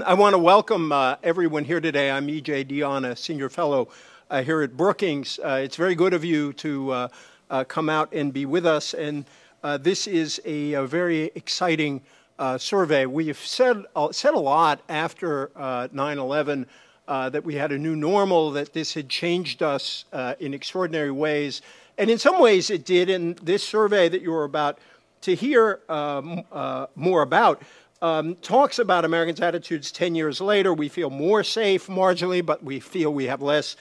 I want to welcome everyone here today. I'm E.J. Dionne, a senior fellow here at Brookings. It's very good of you to come out and be with us. And this is a very exciting survey. We've said a lot after 9/11 that we had a new normal, that this had changed us in extraordinary ways. And in some ways it did. And this survey that you're about to hear more about talks about Americans' attitudes 10 years later. We feel more safe marginally, but we feel we have less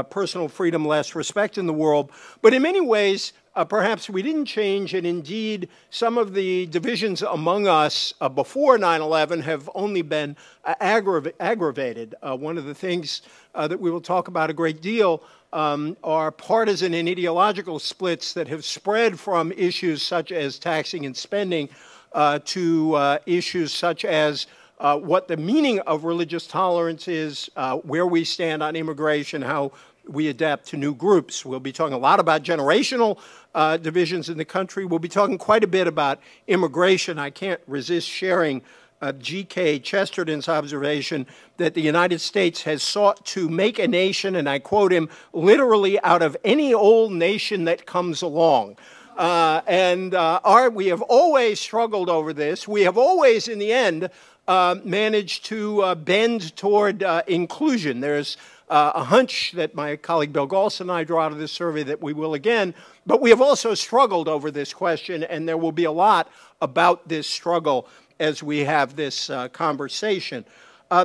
personal freedom, less respect in the world. But in many ways, perhaps we didn't change, and indeed, some of the divisions among us before 9/11 have only been aggravated. One of the things that we will talk about a great deal are partisan and ideological splits that have spread from issues such as taxing and spending to issues such as what the meaning of religious tolerance is, where we stand on immigration, how we adapt to new groups. We'll be talking a lot about generational divisions in the country. We'll be talking quite a bit about immigration. I can't resist sharing G.K. Chesterton's observation that the United States has sought to make a nation, and I quote him, literally out of any old nation that comes along. We have always struggled over this. We have always, in the end, managed to bend toward inclusion. There's a hunch that my colleague Bill Galston and I draw out of this survey that we will again, but we have also struggled over this question, and there will be a lot about this struggle as we have this conversation.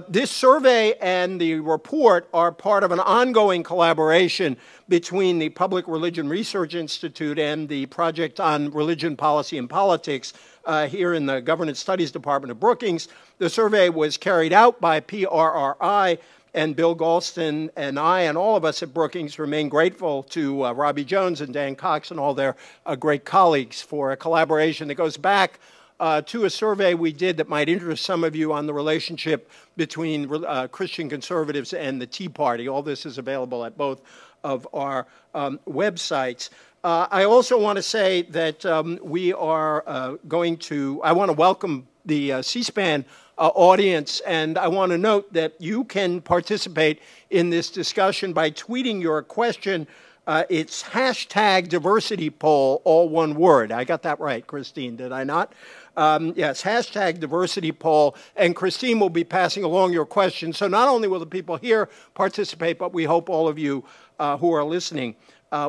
This survey and the report are part of an ongoing collaboration between the Public Religion Research Institute and the Project on Religion, Policy, and Politics here in the Governance Studies Department of Brookings. The survey was carried out by PRRI, and Bill Galston and I and all of us at Brookings remain grateful to Robbie Jones and Dan Cox and all their great colleagues for a collaboration that goes back to a survey we did that might interest some of you on the relationship between Christian conservatives and the Tea Party. All this is available at both of our websites. I also want to say that we are I want to welcome the C-SPAN audience, and I want to note that you can participate in this discussion by tweeting your question. It's hashtag diversity poll, all one word. I got that right, Christine, did I not? Yes, hashtag diversity poll, and Christine will be passing along your questions. So not only will the people here participate, but we hope all of you who are listening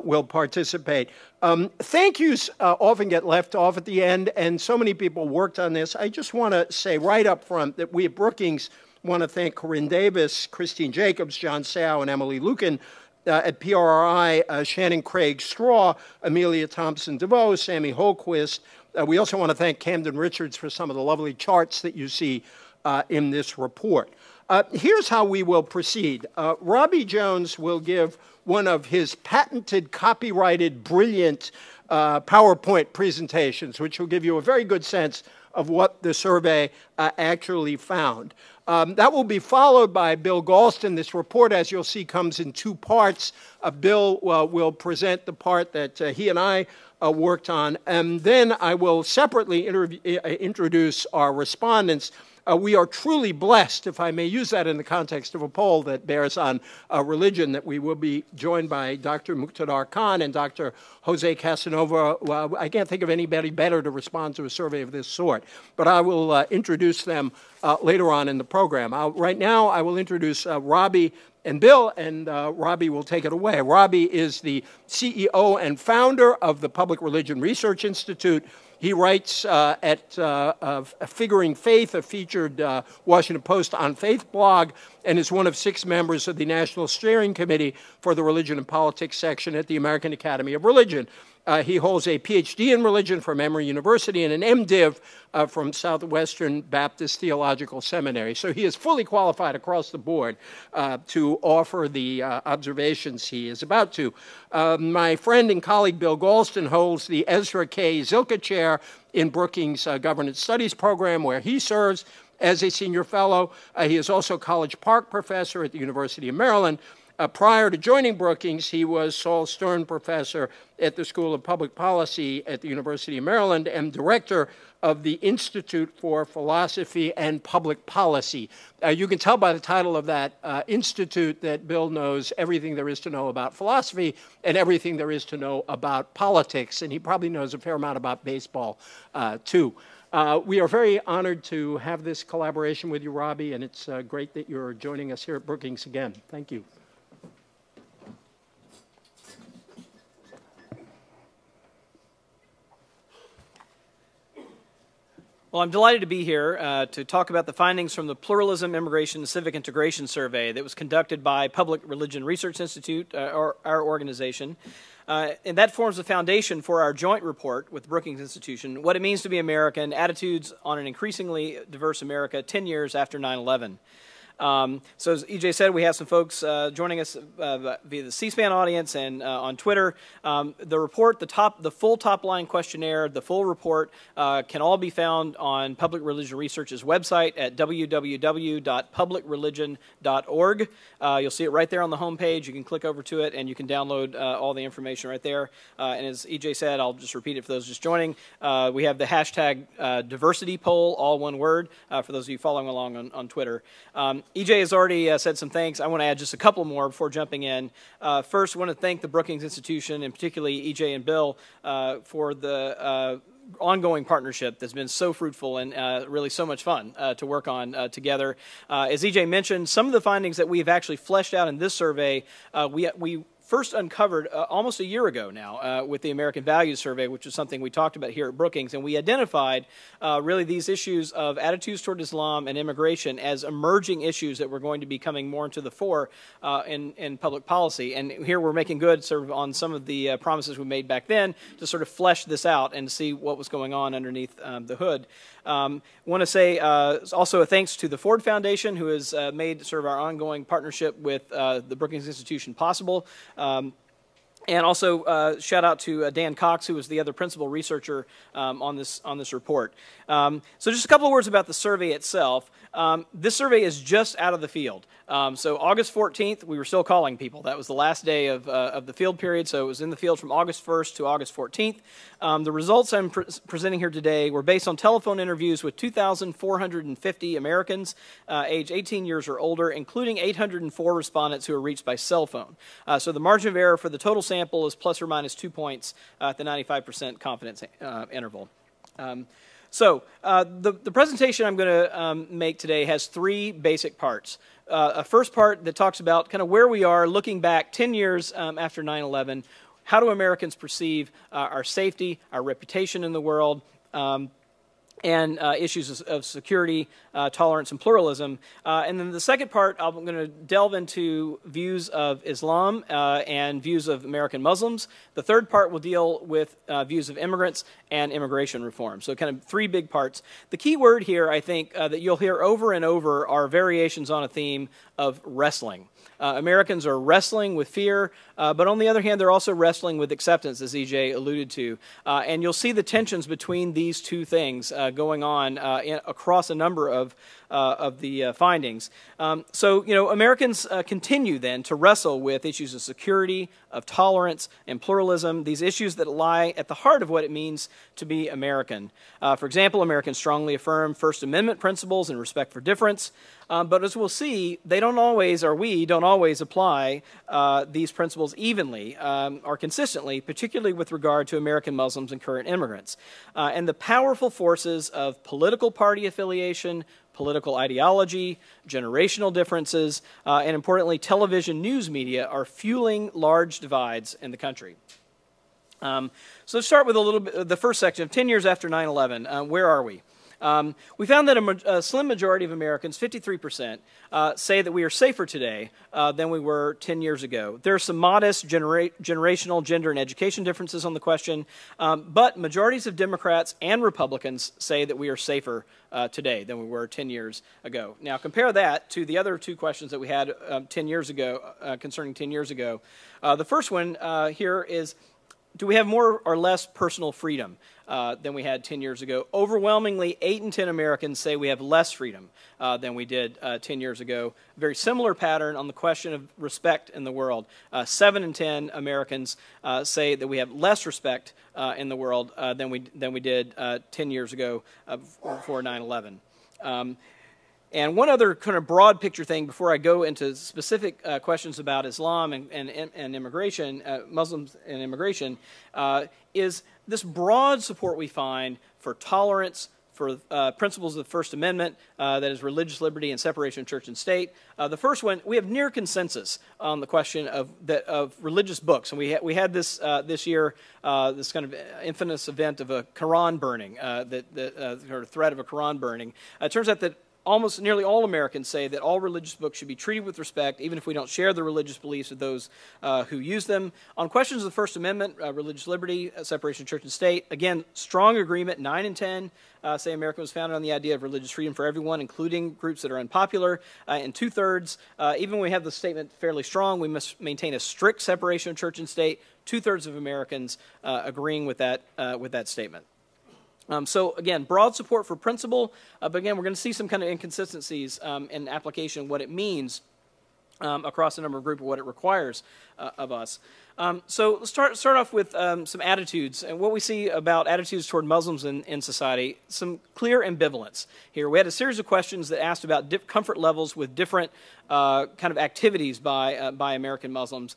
will participate. Thank yous often get left off at the end, and so many people worked on this. I just want to say right up front that we at Brookings want to thank Corinne Davis, Christine Jacobs, John Sao, and Emily Lucan. At PRRI, Shannon Craig Straw, Amelia Thompson DeVoe, Sammy Holquist. We also want to thank Camden Richards for some of the lovely charts that you see in this report. Here's how we will proceed. Robbie Jones will give one of his patented, copyrighted, brilliant PowerPoint presentations, which will give you a very good sense of what the survey actually found. That will be followed by Bill Galston. This report, as you'll see, comes in two parts. Bill will present the part that he and I worked on, and then I will separately introduce our respondents. We are truly blessed, if I may use that in the context of a poll that bears on religion, that we will be joined by Dr. Muqtadar Khan and Dr. Jose Casanova. Well, I can't think of anybody better to respond to a survey of this sort, but I will introduce them later on in the program. Right now, I will introduce Robbie and Bill, and Robbie will take it away. Robbie is the CEO and founder of the Public Religion Research Institute. He writes at Figuring Faith, a featured Washington Post on Faith blog, and is one of 6 members of the National Steering Committee for the Religion and Politics section at the American Academy of Religion. He holds a PhD in religion from Emory University and an MDiv from Southwestern Baptist Theological Seminary. So he is fully qualified across the board to offer the observations he is about to. My friend and colleague Bill Galston holds the Ezra K. Zilka Chair in Brookings Governance Studies program, where he serves as a senior fellow. He is also College Park professor at the University of Maryland. Prior to joining Brookings, he was Saul Stern Professor at the School of Public Policy at the University of Maryland and Director of the Institute for Philosophy and Public Policy. You can tell by the title of that institute that Bill knows everything there is to know about philosophy and everything there is to know about politics, and he probably knows a fair amount about baseball, too. We are very honored to have this collaboration with you, Robbie, and it's great that you're joining us here at Brookings again. Thank you. Well, I'm delighted to be here to talk about the findings from the Pluralism, Immigration, and Civic Integration Survey that was conducted by Public Religion Research Institute, our organization. And that forms the foundation for our joint report with the Brookings Institution, What It Means to be American, Attitudes on an Increasingly Diverse America 10 Years After 9/11. So as EJ said, we have some folks joining us via the C-SPAN audience and on Twitter. The report, the full top-line questionnaire, the full report can all be found on Public Religion Research's website at www.publicreligion.org. You'll see it right there on the home page. You can click over to it and you can download all the information right there. And as EJ said, I'll just repeat it for those just joining. We have the hashtag diversity poll, all one word, for those of you following along on Twitter. EJ has already said some thanks. I want to add just a couple more before jumping in. First, I want to thank the Brookings Institution, and particularly EJ and Bill, for the ongoing partnership that's been so fruitful and really so much fun to work on together. As EJ mentioned, some of the findings that we've actually fleshed out in this survey, we first uncovered almost a year ago now with the American Values Survey, which is something we talked about here at Brookings, and we identified really these issues of attitudes toward Islam and immigration as emerging issues that were going to be coming more into the fore in public policy. And here we're making good sort of on some of the promises we made back then to sort of flesh this out and see what was going on underneath the hood. Want to say also a thanks to the Ford Foundation, who has made sort of our ongoing partnership with the Brookings Institution possible. And also shout out to Dan Cox, who was the other principal researcher on this report. So just a couple of words about the survey itself. This survey is just out of the field. So August 14th, we were still calling people. That was the last day of the field period, so it was in the field from August 1st to August 14th. The results I'm presenting here today were based on telephone interviews with 2,450 Americans age 18 years or older, including 804 respondents who were reached by cell phone. So the margin of error for the total sample is plus or minus 2 points at the 95% confidence interval. So the presentation I'm going to make today has three basic parts. A first part that talks about kind of where we are looking back 10 years after 9/11. How do Americans perceive our safety, our reputation in the world, and issues of security, tolerance, and pluralism. And then the second part, I'm going to delve into views of Islam and views of American Muslims. The third part will deal with views of immigrants and immigration reform. So kind of three big parts. The key word here, I think, that you'll hear over and over are variations on a theme of wrestling. Americans are wrestling with fear, but on the other hand, they're also wrestling with acceptance, as EJ alluded to. And you'll see the tensions between these two things going on across a number of the findings. So, you know, Americans continue then to wrestle with issues of security, of tolerance, and pluralism, these issues that lie at the heart of what it means to be American. For example, Americans strongly affirm First Amendment principles and respect for difference, but as we'll see, they don't always, or we don't always apply these principles evenly or consistently, particularly with regard to American Muslims and current immigrants. And the powerful forces of political party affiliation, political ideology, generational differences, and importantly, television news media are fueling large divides in the country. So let's start with a little bit, the first section of 10 years after 9/11. Where are we? We found that a slim majority of Americans, 53%, say that we are safer today than we were 10 years ago. There are some modest generational, gender, and education differences on the question, but majorities of Democrats and Republicans say that we are safer today than we were 10 years ago. Now, compare that to the other two questions that we had 10 years ago, concerning 10 years ago. The first one here is, Do we have more or less personal freedom than we had 10 years ago? Overwhelmingly, 8 in 10 Americans say we have less freedom than we did 10 years ago. Very similar pattern on the question of respect in the world. 7 in 10 Americans say that we have less respect in the world than we did 10 years ago before 9/11. And one other kind of broad picture thing before I go into specific questions about Islam and immigration, Muslims and immigration, is this broad support we find for tolerance, for principles of the First Amendment, that is religious liberty and separation of church and state. The first one, we have near consensus on the question of religious books, and we had this this year, this kind of infamous event of a Quran burning, or threat of a Quran burning. It turns out that almost nearly all Americans say that all religious books should be treated with respect, even if we don't share the religious beliefs of those who use them. On questions of the First Amendment, religious liberty, separation of church and state, again, strong agreement. 9 in 10 say America was founded on the idea of religious freedom for everyone, including groups that are unpopular. And 2/3, even when we have the statement fairly strong, we must maintain a strict separation of church and state. 2/3 of Americans agreeing with that statement. So again, broad support for principle, but again, we're going to see some kind of inconsistencies in application, what it means across a number of groups, what it requires of us. So let's start off with some attitudes, and what we see about attitudes toward Muslims in society, some clear ambivalence here. We had a series of questions that asked about comfort levels with different kind of activities by American Muslims.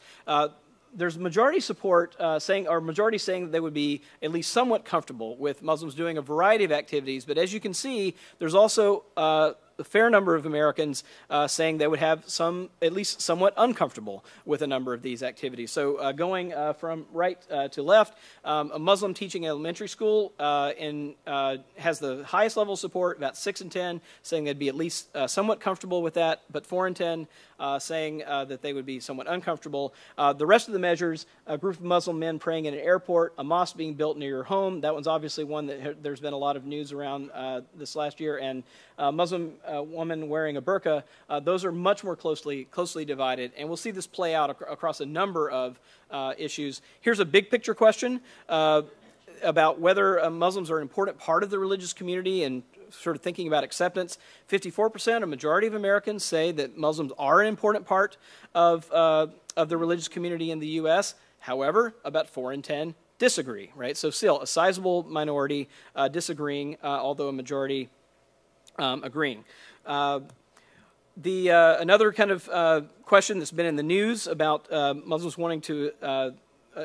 There's majority support majority saying that they would be at least somewhat comfortable with Muslims doing a variety of activities. But as you can see, there's also a fair number of Americans saying they would have at least somewhat uncomfortable with a number of these activities. So going from right to left, a Muslim teaching elementary school has the highest level of support, about 6 in 10 saying they'd be at least somewhat comfortable with that, but 4 in 10 saying that they would be somewhat uncomfortable. The rest of the measures, a group of Muslim men praying in an airport, a mosque being built near your home, that one's obviously one that there's been a lot of news around this last year, and Muslim woman wearing a burqa, those are much more closely divided, and we'll see this play out across a number of issues. Here's a big picture question about whether Muslims are an important part of the religious community and sort of thinking about acceptance. 54%, a majority of Americans, say that Muslims are an important part of the religious community in the U.S. However, about 4 in 10 disagree, right? So still, a sizable minority disagreeing, although a majority agreeing. Another kind of question that's been in the news about Muslims wanting to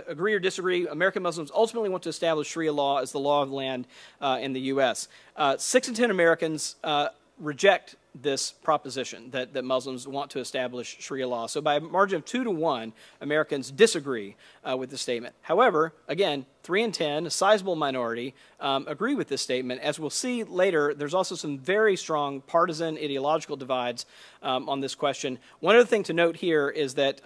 agree or disagree, American Muslims ultimately want to establish Sharia law as the law of the land in the U.S. 6 in 10 Americans reject this proposition that Muslims want to establish Sharia law. So by a margin of 2 to 1, Americans disagree with the statement. However, again, 3 in 10, a sizable minority, agree with this statement. As we'll see later, there's also some very strong partisan ideological divides on this question. One other thing to note here is that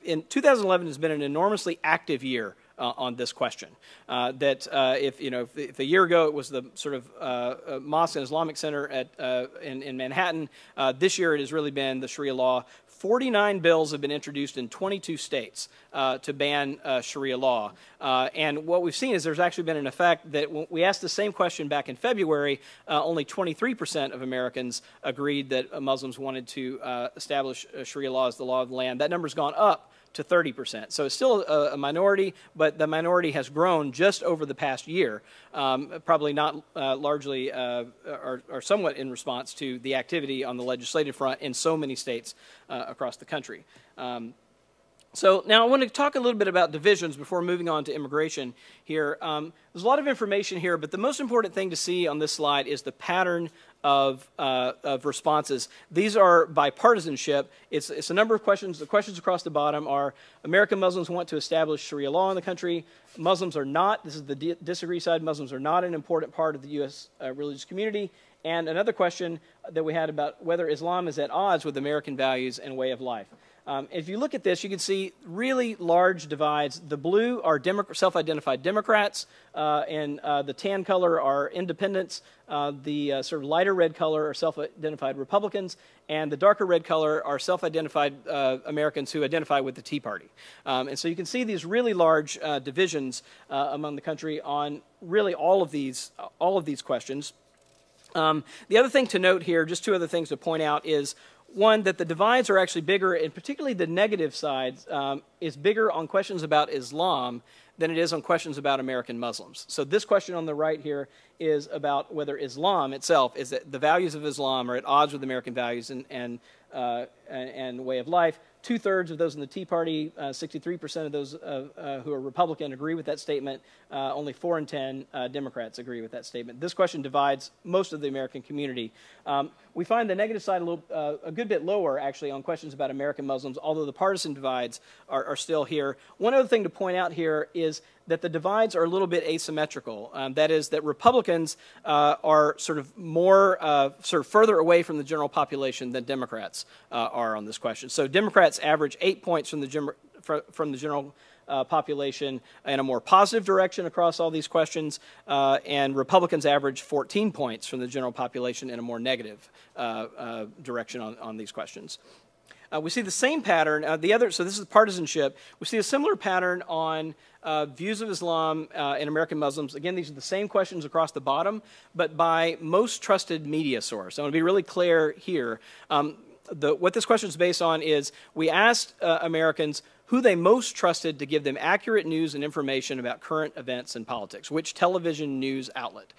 in 2011 has been an enormously active year on this question. If a year ago it was the sort of Mosque and Islamic Center in Manhattan, this year it has really been the Sharia law. 49 bills have been introduced in 22 states to ban Sharia law. And what we've seen is there's actually been an effect that when we asked the same question back in February, only 23% of Americans agreed that Muslims wanted to establish Sharia law as the law of the land. That number's gone up to 30%. So it's still a minority, but the minority has grown just over the past year, probably not largely or somewhat in response to the activity on the legislative front in so many states across the country. So now I want to talk a little bit about divisions before moving on to immigration here. There's a lot of information here, but the most important thing to see on this slide is the pattern of responses. These are by partisanship. It's a number of questions. The questions across the bottom are: American Muslims want to establish Sharia law in the country. Muslims are not. This is the disagree side. Muslims are not an important part of the U.S. Religious community. And another question that we had about whether Islam is at odds with American values and way of life. If you look at this, you can see really large divides. The blue are self-identified Democrats, and the tan color are independents. The sort of lighter red color are self-identified Republicans, and the darker red color are self-identified Americans who identify with the Tea Party. And so you can see these really large divisions among the country on really all of these questions. The other thing to note here, just two other things to point out, is one, that the divides are actually bigger, and particularly the negative side is bigger on questions about Islam than it is on questions about American Muslims. So this question on the right here is about whether Islam itself, is that the values of Islam are at odds with American values and way of life. 2/3 of those in the Tea Party, 63% of those who are Republican agree with that statement. Only 4 in 10 Democrats agree with that statement. This question divides most of the American community. We find the negative side a good bit lower, actually, on questions about American Muslims, although the partisan divides are still here. One other thing to point out here is that the divides are a little bit asymmetrical. That is, that Republicans are sort of more, sort of further away from the general population than Democrats are on this question. So Democrats average 8 points from the general population in a more positive direction across all these questions, and Republicans average 14 points from the general population in a more negative direction on these questions. We see the same pattern. So this is partisanship. We see a similar pattern on views of Islam and American Muslims. Again, these are the same questions across the bottom, but by most trusted media source. I want to be really clear here. What this question is based on is we asked Americans who they most trusted to give them accurate news and information about current events and politics, which television news outlet.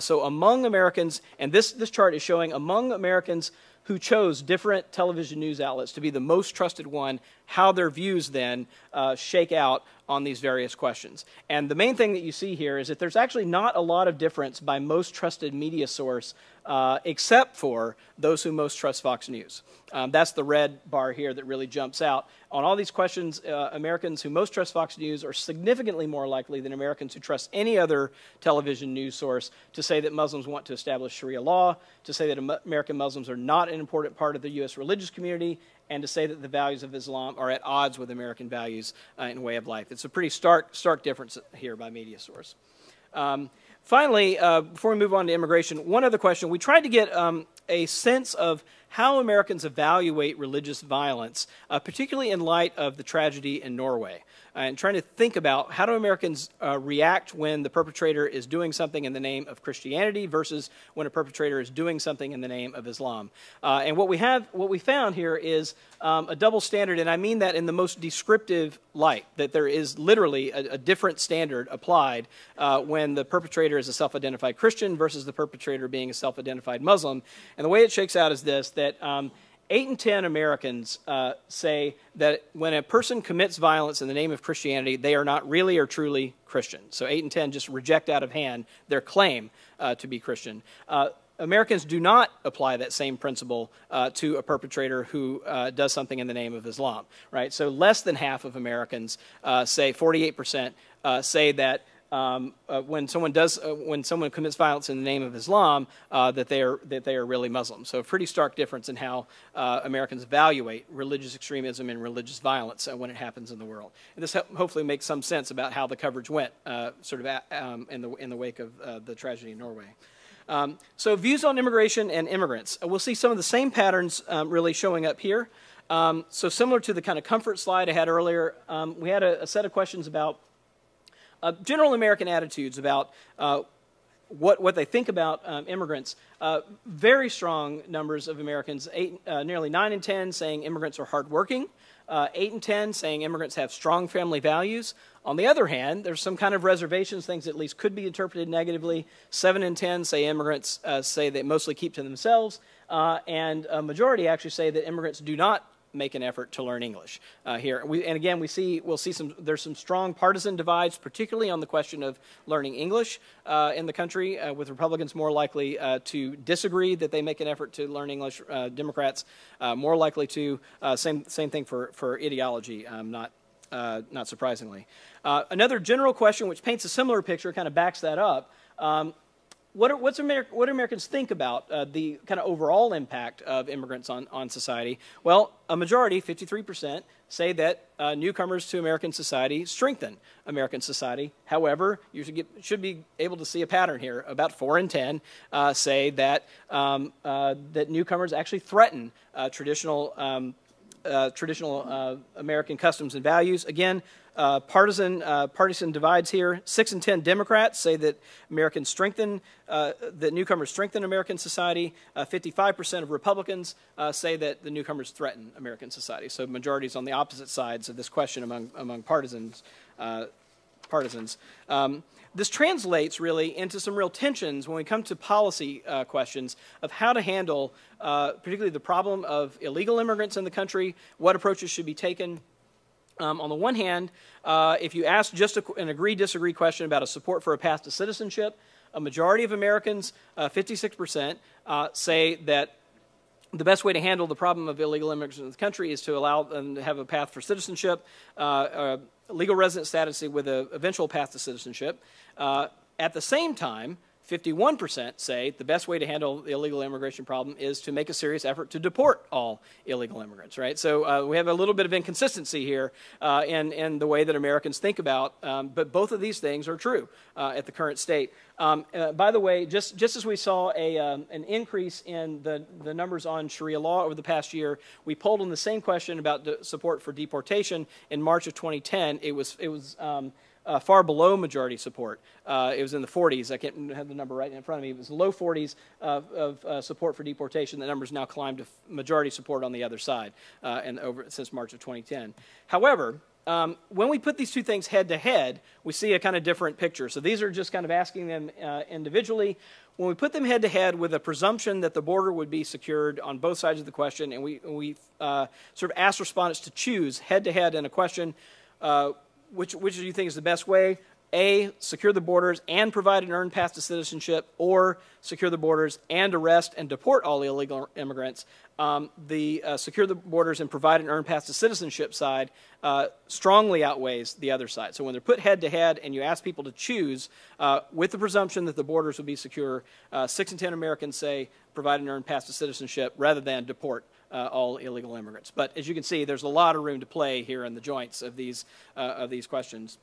So among Americans, and this chart is showing among Americans who chose different television news outlets to be the most trusted one, how their views then shake out on these various questions. And the main thing that you see here is that there's actually not a lot of difference by most trusted media source except for those who most trust Fox News. That's the red bar here that really jumps out. On all these questions, Americans who most trust Fox News are significantly more likely than Americans who trust any other television news source to say that Muslims want to establish Sharia law, to say that American Muslims are not an important part of the U.S. religious community, and to say that the values of Islam are at odds with American values and way of life. It's a pretty stark difference here by media source. Finally, before we move on to immigration, one other question. We tried to get a sense of how Americans evaluate religious violence, particularly in light of the tragedy in Norway, and trying to think about how do Americans react when the perpetrator is doing something in the name of Christianity versus when a perpetrator is doing something in the name of Islam. And what we found here is a double standard, and I mean that in the most descriptive light, that there is literally a different standard applied when the perpetrator is a self-identified Christian versus the perpetrator being a self-identified Muslim. And the way it shakes out is this, that 8 in 10 Americans say that when a person commits violence in the name of Christianity, they are not really or truly Christian. So 8 in 10 just reject out of hand their claim to be Christian. Americans do not apply that same principle to a perpetrator who does something in the name of Islam, right? So less than half of Americans say, 48%, say that when someone commits violence in the name of Islam, that they are really Muslim. So a pretty stark difference in how Americans evaluate religious extremism and religious violence when it happens in the world. And this hopefully makes some sense about how the coverage went, sort of in the wake of the tragedy in Norway. So views on immigration and immigrants. We'll see some of the same patterns really showing up here. So similar to the kind of comfort slide I had earlier, we had a set of questions about general American attitudes about what they think about immigrants. Very strong numbers of Americans, nearly 9 in 10 saying immigrants are hardworking, 8 in 10 saying immigrants have strong family values. On the other hand, there's some kind of reservations, things that at least could be interpreted negatively. 7 in 10 say immigrants say they mostly keep to themselves, and a majority actually say that immigrants do not make an effort to learn English here. And again, we'll see there's some strong partisan divides, particularly on the question of learning English in the country, with Republicans more likely to disagree that they make an effort to learn English. Democrats more likely to. Same thing for ideology, not surprisingly. Another general question which paints a similar picture, kind of backs that up. what do Americans think about the kind of overall impact of immigrants on society? Well, a majority, 53%, say that newcomers to American society strengthen American society. However, you should be able to see a pattern here. About 4 in 10 say that that newcomers actually threaten traditional American customs and values. Again, partisan divides here. 6 in 10 Democrats say that that newcomers strengthen American society. 55% of Republicans say that the newcomers threaten American society. So majorities on the opposite sides of this question among partisans. This translates really into some real tensions when we come to policy questions of how to handle particularly the problem of illegal immigrants in the country, what approaches should be taken. On the one hand, if you ask just an agree-disagree question about a support for a path to citizenship, a majority of Americans, 56%, say that the best way to handle the problem of illegal immigrants in the country is to allow them to have a path for citizenship, legal resident status with an eventual path to citizenship. At the same time, 51% say the best way to handle the illegal immigration problem is to make a serious effort to deport all illegal immigrants, right? So we have a little bit of inconsistency here in the way that Americans think about, but both of these things are true at the current state. By the way, just as we saw an increase in the numbers on Sharia law over the past year, we polled on the same question about support for deportation in March of 2010. It was far below majority support. It was in the 40s. I can't have the number right in front of me. It was low 40s of support for deportation. The number's now climbed to majority support on the other side since March of 2010. However, when we put these two things head to head, we see a kind of different picture. So these are just kind of asking them individually. When we put them head to head with a presumption that the border would be secured on both sides of the question, and we sort of ask respondents to choose head to head in a question, which do you think is the best way? A, secure the borders and provide an earned path to citizenship, or secure the borders and arrest and deport all illegal immigrants. The secure the borders and provide an earned path to citizenship side strongly outweighs the other side. So when they're put head to head and you ask people to choose with the presumption that the borders will be secure, 6 in 10 Americans say provide an earned path to citizenship rather than deport all illegal immigrants. But as you can see, there's a lot of room to play here in the joints of these questions.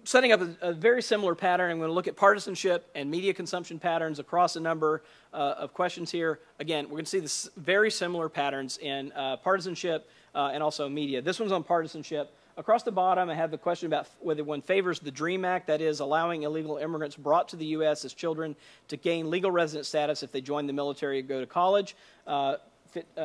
Setting up a very similar pattern, I'm going to look at partisanship and media consumption patterns across a number of questions here. Again, we're going to see this very similar patterns in partisanship and also media. This one's on partisanship. Across the bottom, I have the question about whether one favors the DREAM Act, that is, allowing illegal immigrants brought to the U.S. as children to gain legal resident status if they join the military or go to college.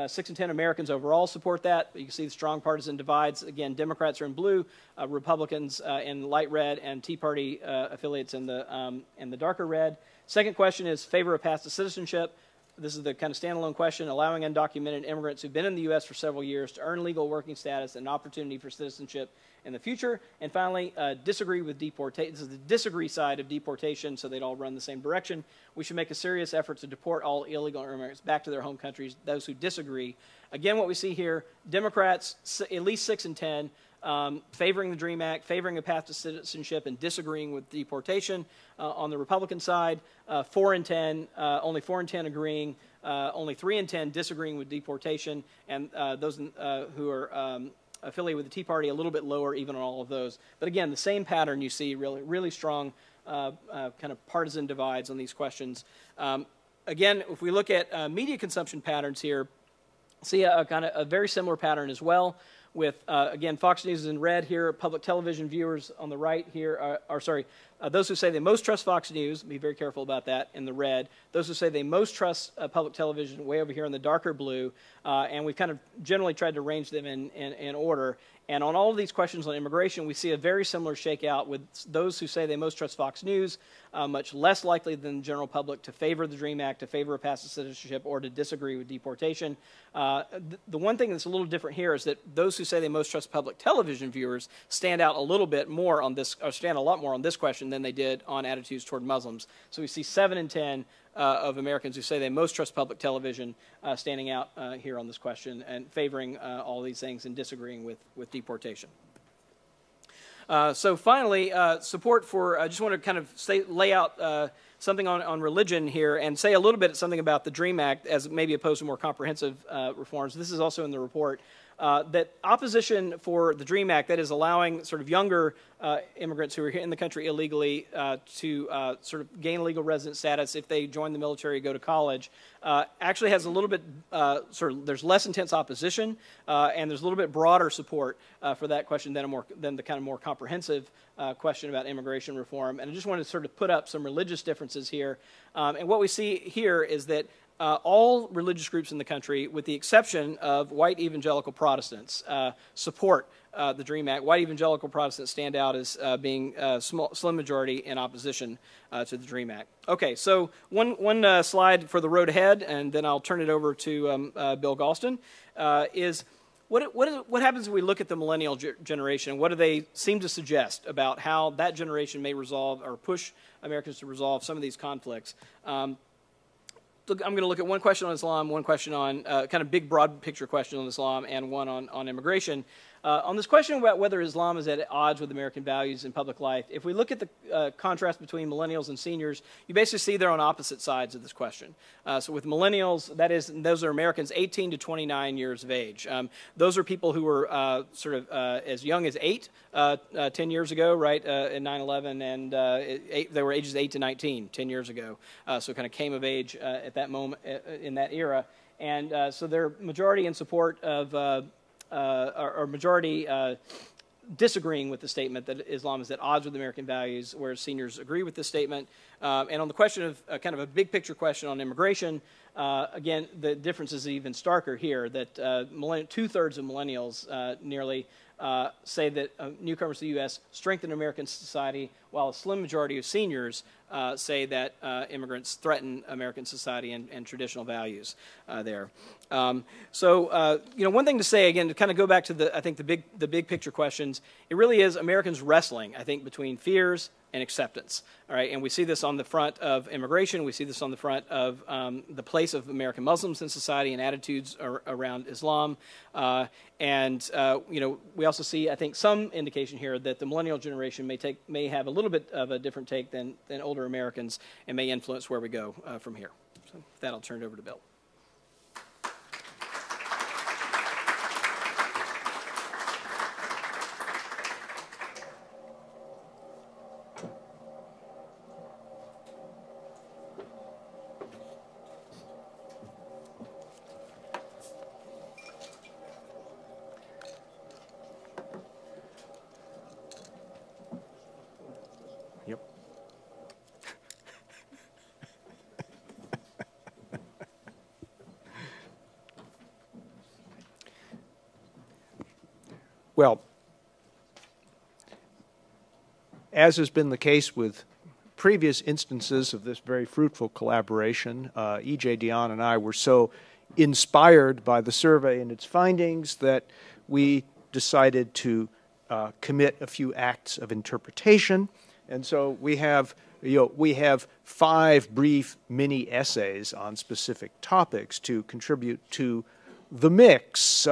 6 in 10 Americans overall support that. You can see the strong partisan divides. Again, Democrats are in blue, Republicans in light red, and Tea Party affiliates in the darker red. Second question is favor a path to citizenship. This is the kind of standalone question, allowing undocumented immigrants who've been in the U.S. for several years to earn legal working status and opportunity for citizenship in the future. And finally, disagree with deportation. This is the disagree side of deportation, so they'd all run the same direction. We should make a serious effort to deport all illegal immigrants back to their home countries, those who disagree. Again, what we see here, Democrats, at least 6 in 10, favoring the DREAM Act, favoring a path to citizenship, and disagreeing with deportation. On the Republican side, 4 in 10, only 4 in 10 agreeing, only 3 in 10 disagreeing with deportation, and those who are affiliated with the Tea Party a little bit lower even on all of those. But again, the same pattern you see, really strong kind of partisan divides on these questions. Again, if we look at media consumption patterns here, see a kind of a very similar pattern as well. With, again, Fox News is in red here, public television viewers on the right here, those who say they most trust Fox News, be very careful about that, in the red. Those who say they most trust public television, way over here in the darker blue, and we've kind of generally tried to arrange them in order. And on all of these questions on immigration, we see a very similar shakeout with those who say they most trust Fox News, much less likely than the general public to favor the DREAM Act, to favor a path to citizenship, or to disagree with deportation. The one thing that's a little different here is that those who say they most trust public television viewers stand out a little bit more on this, or stand a lot more on this question than they did on attitudes toward Muslims. So we see 7 in 10 of Americans who say they most trust public television standing out here on this question and favoring all these things and disagreeing with deportation. So finally, support for, I just want to kind of lay out something on religion here and say a little bit something about the DREAM Act as maybe opposed to more comprehensive reforms. This is also in the report. That opposition for the DREAM Act, that is allowing sort of younger immigrants who are here in the country illegally to sort of gain legal resident status if they join the military or go to college, actually has a little bit, there's less intense opposition and there's a little bit broader support for that question than the kind of more comprehensive question about immigration reform. And I just wanted to sort of put up some religious differences here. And what we see here is that all religious groups in the country, with the exception of white evangelical Protestants, support the DREAM Act. White evangelical Protestants stand out as being a slim majority in opposition to the DREAM Act. Okay, so one slide for the road ahead, and then I'll turn it over to Bill Galston, is what happens when we look at the millennial generation? What do they seem to suggest about how that generation may resolve or push Americans to resolve some of these conflicts? I'm going to look at one question on Islam, one question on kind of big, broad picture question on Islam, and one on immigration. On this question about whether Islam is at odds with American values in public life, if we look at the contrast between millennials and seniors, you basically see they're on opposite sides of this question. So with millennials, those are Americans 18 to 29 years of age. Those are people who were sort of as young as 8 10 years ago, right, in 9/11, and they were ages 8 to 19 10 years ago. So kind of came of age at that moment in that era. And so they're majority in support of or majority disagreeing with the statement that Islam is at odds with American values, whereas seniors agree with this statement. And on the question of kind of a big picture question on immigration, again, the difference is even starker here, that 2/3 of millennials nearly say that newcomers to the U.S. strengthen American society, while a slim majority of seniors say that immigrants threaten American society and traditional values there. So, one thing to say, again, to kind of go back to I think the big picture questions, it really is Americans wrestling, I think, between fears and acceptance. All right, and we see this on the front of immigration. We see this on the front of the place of American Muslims in society and attitudes around Islam. We also see, I think, some indication here that the millennial generation may have a little bit of a different take than older Americans and may influence where we go from here. So with that, I'll turn it over to Bill. Well, as has been the case with previous instances of this very fruitful collaboration, E.J. Dionne and I were so inspired by the survey and its findings that we decided to commit a few acts of interpretation. And so we have 5 brief mini essays on specific topics to contribute to the mix.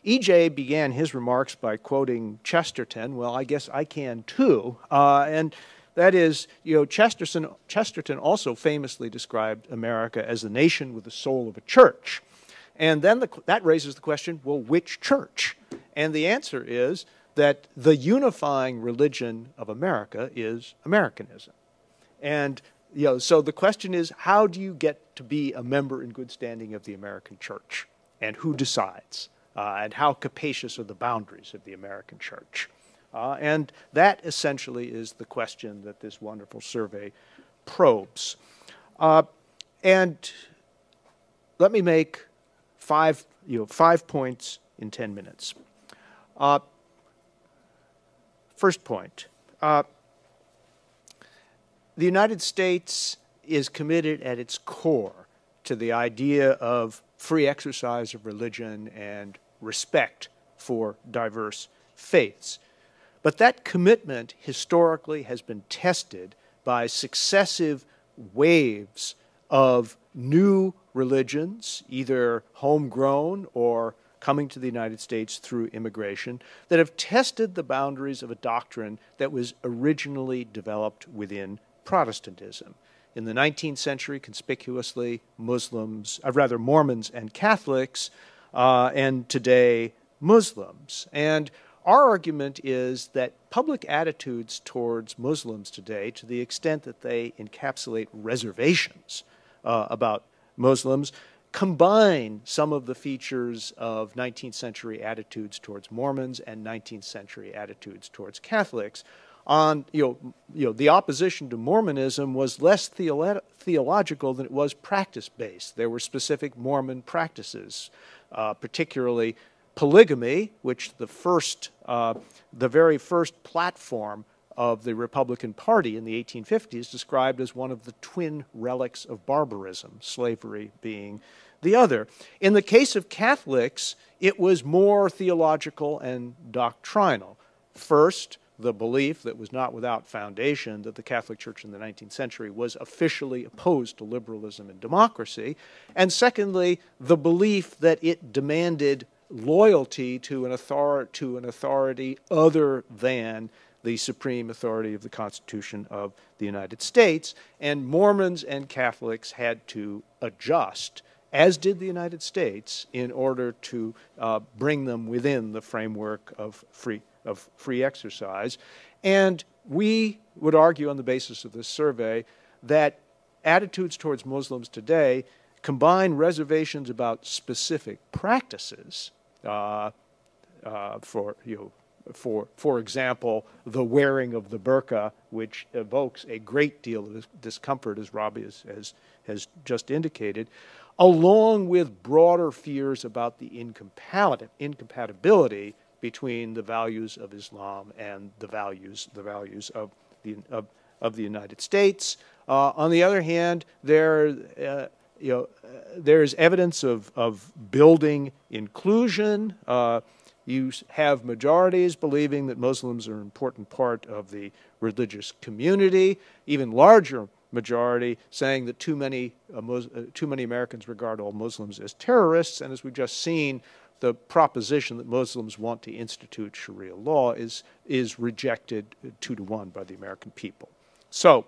E.J. began his remarks by quoting Chesterton. Well, I guess I can too. And that is, Chesterton also famously described America as a nation with the soul of a church. And then that raises the question, well, which church? And the answer is that the unifying religion of America is Americanism. And so the question is, how do you get to be a member in good standing of the American church? And who decides? And how capacious are the boundaries of the American church? And that essentially is the question that this wonderful survey probes. And let me make 5 points in 10 minutes. First point, the United States is committed at its core to the idea of free exercise of religion and respect for diverse faiths. But that commitment historically has been tested by successive waves of new religions, either homegrown or coming to the United States through immigration that have tested the boundaries of a doctrine that was originally developed within Protestantism. In the 19th century, conspicuously, Mormons and Catholics, and today, Muslims. And our argument is that public attitudes towards Muslims today, to the extent that they encapsulate reservations about Muslims, combine some of the features of 19th century attitudes towards Mormons and 19th century attitudes towards Catholics. The opposition to Mormonism was less theological than it was practice-based. There were specific Mormon practices, particularly polygamy, which the very first platform of the Republican Party in the 1850s described as one of the twin relics of barbarism, slavery being the other. In the case of Catholics, it was more theological and doctrinal. First, the belief that was not without foundation that the Catholic Church in the 19th century was officially opposed to liberalism and democracy. And secondly, the belief that it demanded loyalty to an authority other than the supreme authority of the Constitution of the United States. And Mormons and Catholics had to adjust, as did the United States, in order to bring them within the framework of free exercise. And we would argue on the basis of this survey that attitudes towards Muslims today combine reservations about specific practices, for example, the wearing of the burqa, which evokes a great deal of discomfort, as Robbie has just indicated, along with broader fears about the incompatibility between the values of Islam and the values of the United States. On the other hand, there's evidence of building inclusion. You have majorities believing that Muslims are an important part of the religious community, even larger majority saying that too many Americans regard all Muslims as terrorists, and as we've just seen, the proposition that Muslims want to institute Sharia law is rejected 2-to-1 by the American people. So,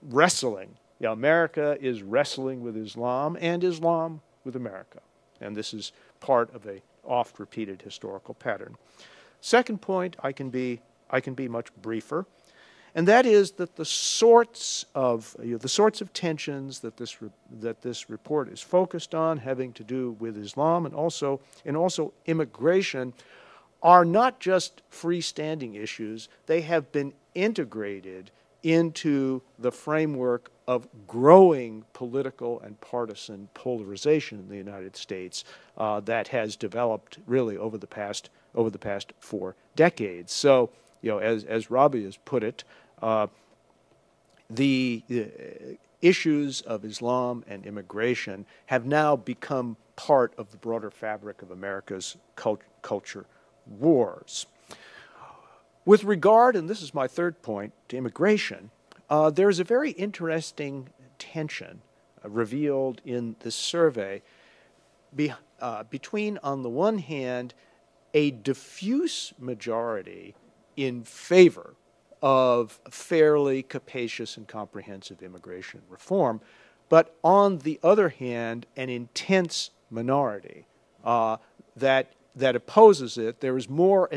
wrestling. America is wrestling with Islam and Islam with America, and this is part of a oft-repeated historical pattern. Second point, I can be much briefer, and that is that the sorts of tensions that this report is focused on, having to do with Islam and also immigration, are not just freestanding issues. They have been integrated into the framework of growing political and partisan polarization in the United States that has developed really over the past 4 decades. So, as Robbie has put it, the issues of Islam and immigration have now become part of the broader fabric of America's culture wars. With regard, and this is my third point, to immigration, there's a very interesting tension revealed in this survey between, on the one hand, a diffuse majority in favor of fairly capacious and comprehensive immigration reform, but on the other hand, an intense minority that opposes it. There is more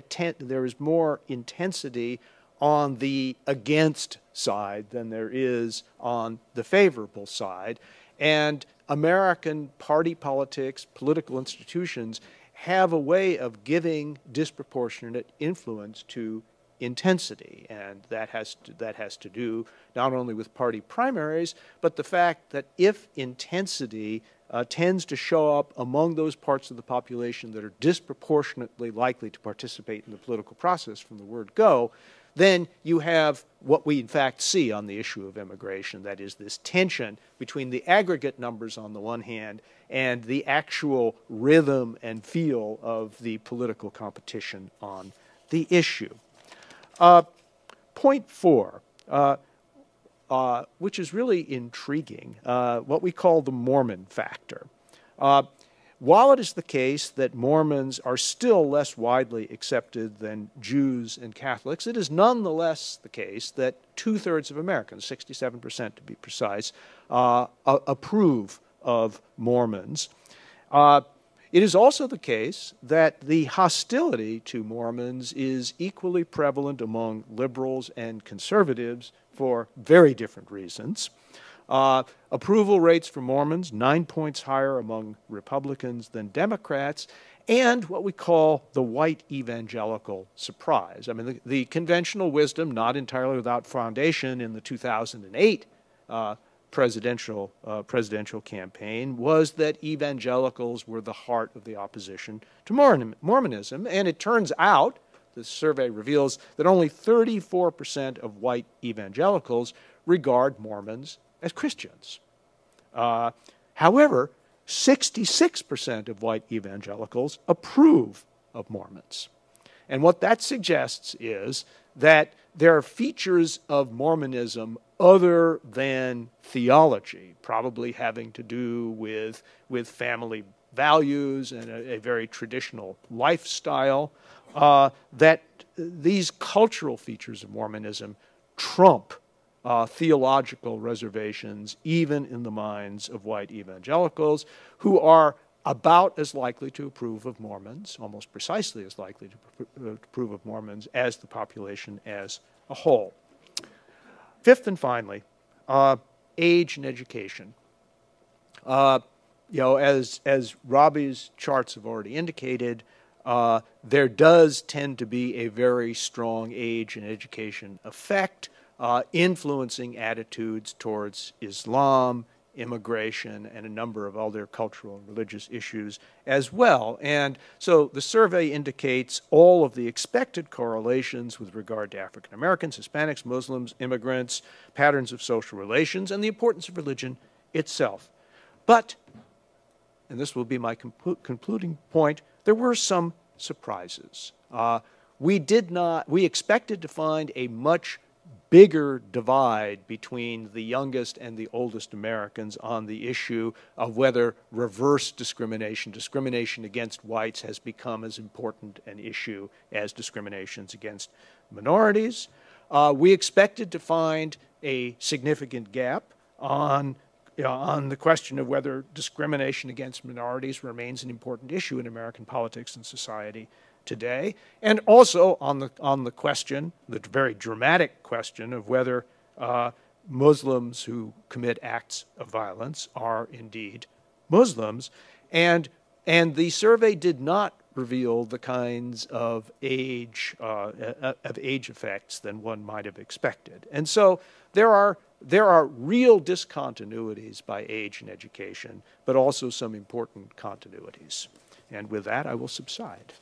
intensity on the against side than there is on the favorable side, and American party politics, political institutions, have a way of giving disproportionate influence to intensity, and that has to do not only with party primaries, but the fact that if intensity tends to show up among those parts of the population that are disproportionately likely to participate in the political process from the word go, then you have what we in fact see on the issue of immigration, that is this tension between the aggregate numbers on the one hand and the actual rhythm and feel of the political competition on the issue. Point 4, which is really intriguing, what we call the Mormon factor. while it is the case that Mormons are still less widely accepted than Jews and Catholics, it is nonetheless the case that 2/3 of Americans, 67% to be precise, approve of Mormons. It is also the case that the hostility to Mormons is equally prevalent among liberals and conservatives for very different reasons. Approval rates for Mormons, 9 points higher among Republicans than Democrats, and what we call the white evangelical surprise. I mean, the conventional wisdom, not entirely without foundation in the 2008 presidential campaign, was that evangelicals were the heart of the opposition to Mormonism, and it turns out, the survey reveals, that only 34% of white evangelicals regard Mormons as Christians. However, 66% of white evangelicals approve of Mormons. And what that suggests is that there are features of Mormonism other than theology, probably having to do with family values and a very traditional lifestyle, that these cultural features of Mormonism trump theological reservations, even in the minds of white evangelicals, who are about as likely to approve of Mormons, almost precisely as likely to approve of Mormons as the population as a whole. Fifth and finally, age and education. As Robbie's charts have already indicated, there does tend to be a very strong age and education effect, influencing attitudes towards Islam, immigration, and a number of other cultural and religious issues as well. And so the survey indicates all of the expected correlations with regard to African Americans, Hispanics, Muslims, immigrants, patterns of social relations, and the importance of religion itself. But, and this will be my concluding point, there were some surprises. We expected to find a much bigger divide between the youngest and the oldest Americans on the issue of whether reverse discrimination, discrimination against whites, has become as important an issue as discriminations against minorities. We expected to find a significant gap on the question of whether discrimination against minorities remains an important issue in American politics and society today, and also on the question, the very dramatic question of whether Muslims who commit acts of violence are indeed Muslims, and the survey did not reveal the kinds of age effects than one might have expected, and so there are real discontinuities by age and education, but also some important continuities. And with that, I will subside.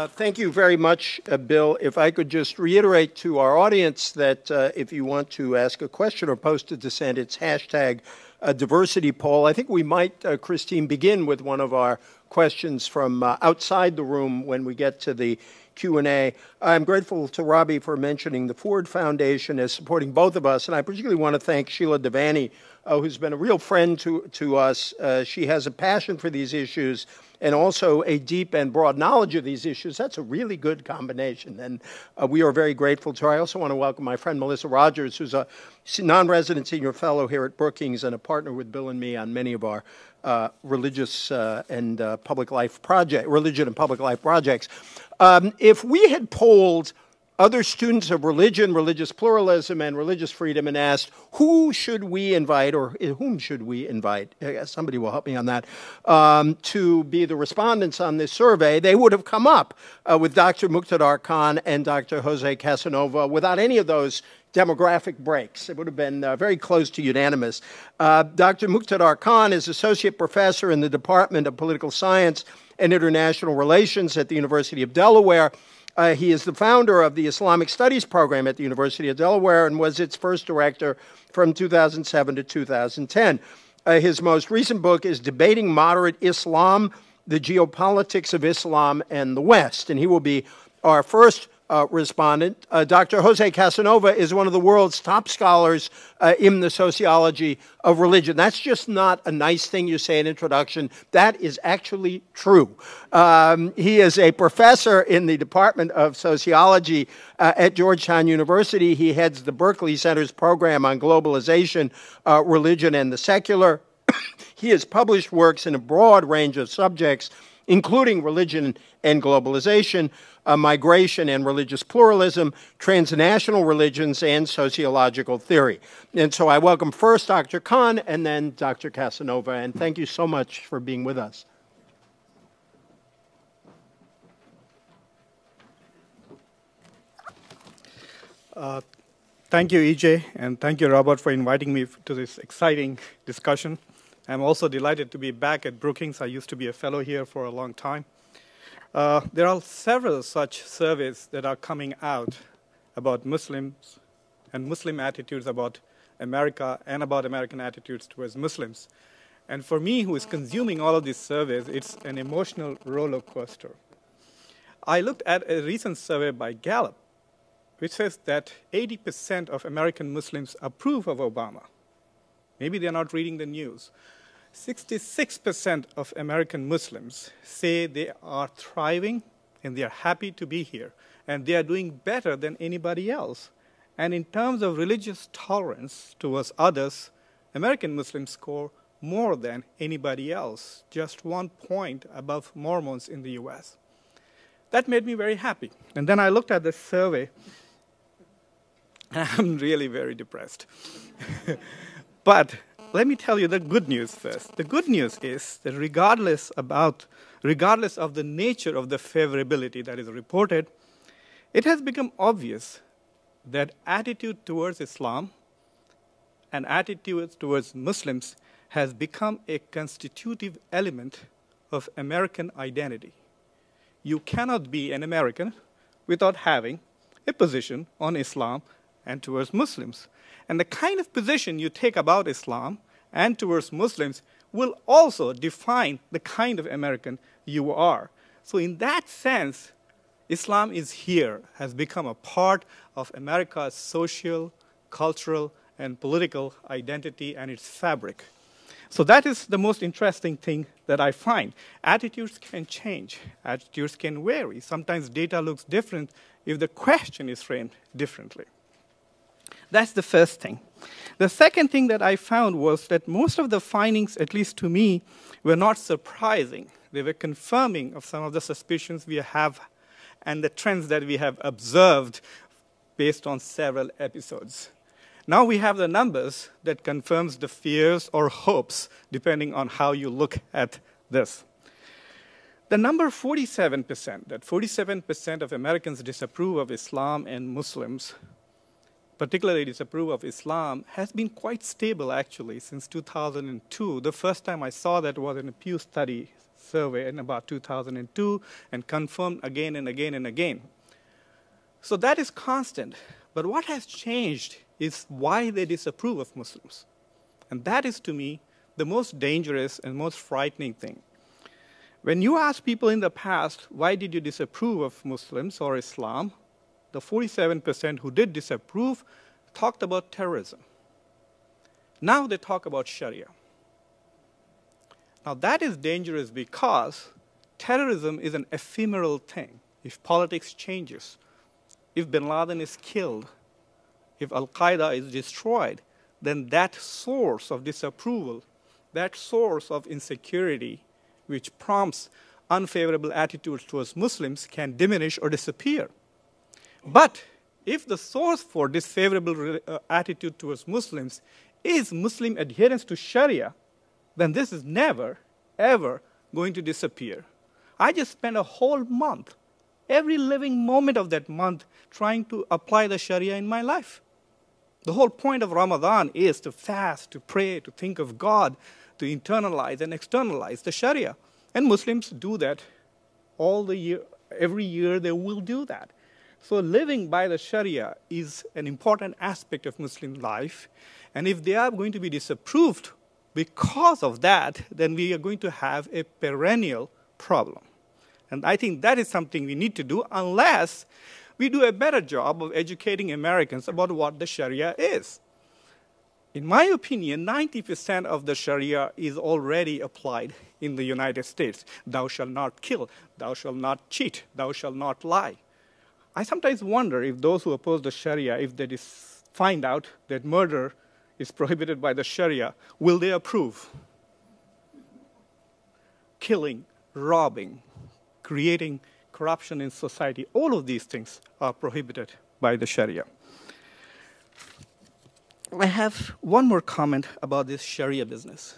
Thank you very much, Bill. If I could just reiterate to our audience that if you want to ask a question or post a dissent, it's hashtag diversity poll. I think we might, Christine, begin with one of our questions from outside the room when we get to the Q&A. I'm grateful to Robbie for mentioning the Ford Foundation as supporting both of us, and I particularly want to thank Sheila Devaney, who's been a real friend to us. She has a passion for these issues and also a deep and broad knowledge of these issues. That's a really good combination, and we are very grateful to her. I also want to welcome my friend Melissa Rogers, who's a non-resident senior fellow here at Brookings and a partner with Bill and me on many of our religious and public life religion and public life projects. If we had polled other students of religion, religious pluralism, and religious freedom and asked, who should we invite, or whom should we invite? Somebody will help me on that, to be the respondents on this survey, they would have come up with Dr. Muqtadar Khan and Dr. Jose Casanova without any of those demographic breaks. It would have been very close to unanimous. Dr. Muqtadar Khan is associate professor in the Department of Political Science and International Relations at the University of Delaware. He is the founder of the Islamic Studies program at the University of Delaware and was its first director from 2007 to 2010. His most recent book is Debating Moderate Islam, The Geopolitics of Islam and the West, and he will be our first respondent. Dr. Jose Casanova is one of the world's top scholars in the sociology of religion. That's just not a nice thing you say in introduction. That is actually true. He is a professor in the Department of Sociology at Georgetown University. He heads the Berkeley Center's program on globalization, religion, and the secular. He has published works in a broad range of subjects, including religion and globalization, migration and religious pluralism, transnational religions, and sociological theory. And so I welcome first Dr. Khan and then Dr. Casanova, and thank you so much for being with us. Thank you, EJ, and thank you, Robert, for inviting me to this exciting discussion. I'm also delighted to be back at Brookings. I used to be a fellow here for a long time. There are several such surveys that are coming out about Muslims and Muslim attitudes about America and about American attitudes towards Muslims. And for me, who is consuming all of these surveys, it's an emotional roller coaster. I looked at a recent survey by Gallup, which says that 80% of American Muslims approve of Obama. Maybe they're not reading the news. 66% of American Muslims say they are thriving and they are happy to be here and they are doing better than anybody else. And in terms of religious tolerance towards others, American Muslims score more than anybody else, just 1 point above Mormons in the US. That made me very happy. And then I looked at the survey and I'm really very depressed. But let me tell you the good news first. The good news is that regardless of the nature of the favorability that is reported, it has become obvious that attitude towards Islam and attitude towards Muslims has become a constitutive element of American identity. You cannot be an American without having a position on Islam and towards Muslims. And the kind of position you take about Islam and towards Muslims will also define the kind of American you are. So in that sense, Islam is here, has become a part of America's social, cultural, and political identity and its fabric. So that is the most interesting thing that I find. Attitudes can change. Attitudes can vary. Sometimes data looks different if the question is framed differently. That's the first thing. The second thing that I found was that most of the findings, at least to me, were not surprising. They were confirming of some of the suspicions we have and the trends that we have observed based on several episodes. Now we have the numbers that confirms the fears or hopes, depending on how you look at this. The number 47%, that 47% of Americans disapprove of Islam and Muslims, particularly disapprove of Islam, has been quite stable, actually, since 2002. The first time I saw that was in a Pew study survey in about 2002, and confirmed again and again and again. So that is constant. But what has changed is why they disapprove of Muslims. And that is, to me, the most dangerous and most frightening thing. When you ask people in the past, why did you disapprove of Muslims or Islam, the 47% who did disapprove talked about terrorism. Now they talk about Sharia. Now that is dangerous because terrorism is an ephemeral thing. If politics changes, if bin Laden is killed, if Al-Qaeda is destroyed, then that source of disapproval, that source of insecurity, which prompts unfavorable attitudes towards Muslims, can diminish or disappear. But if the source for this favorable attitude towards Muslims is Muslim adherence to Sharia, then this is never, ever going to disappear. I just spent a whole month, every living moment of that month, trying to apply the Sharia in my life. The whole point of Ramadan is to fast, to pray, to think of God, to internalize and externalize the Sharia. And Muslims do that all the year, every year they will do that. So living by the Sharia is an important aspect of Muslim life. And if they are going to be disapproved because of that, then we are going to have a perennial problem. And I think that is something we need to do unless we do a better job of educating Americans about what the Sharia is. In my opinion, 90% of the Sharia is already applied in the United States. Thou shalt not kill, thou shalt not cheat, thou shalt not lie. I sometimes wonder if those who oppose the Sharia, if they find out that murder is prohibited by the Sharia, will they approve? Killing, robbing, creating corruption in society, all of these things are prohibited by the Sharia. I have one more comment about this Sharia business.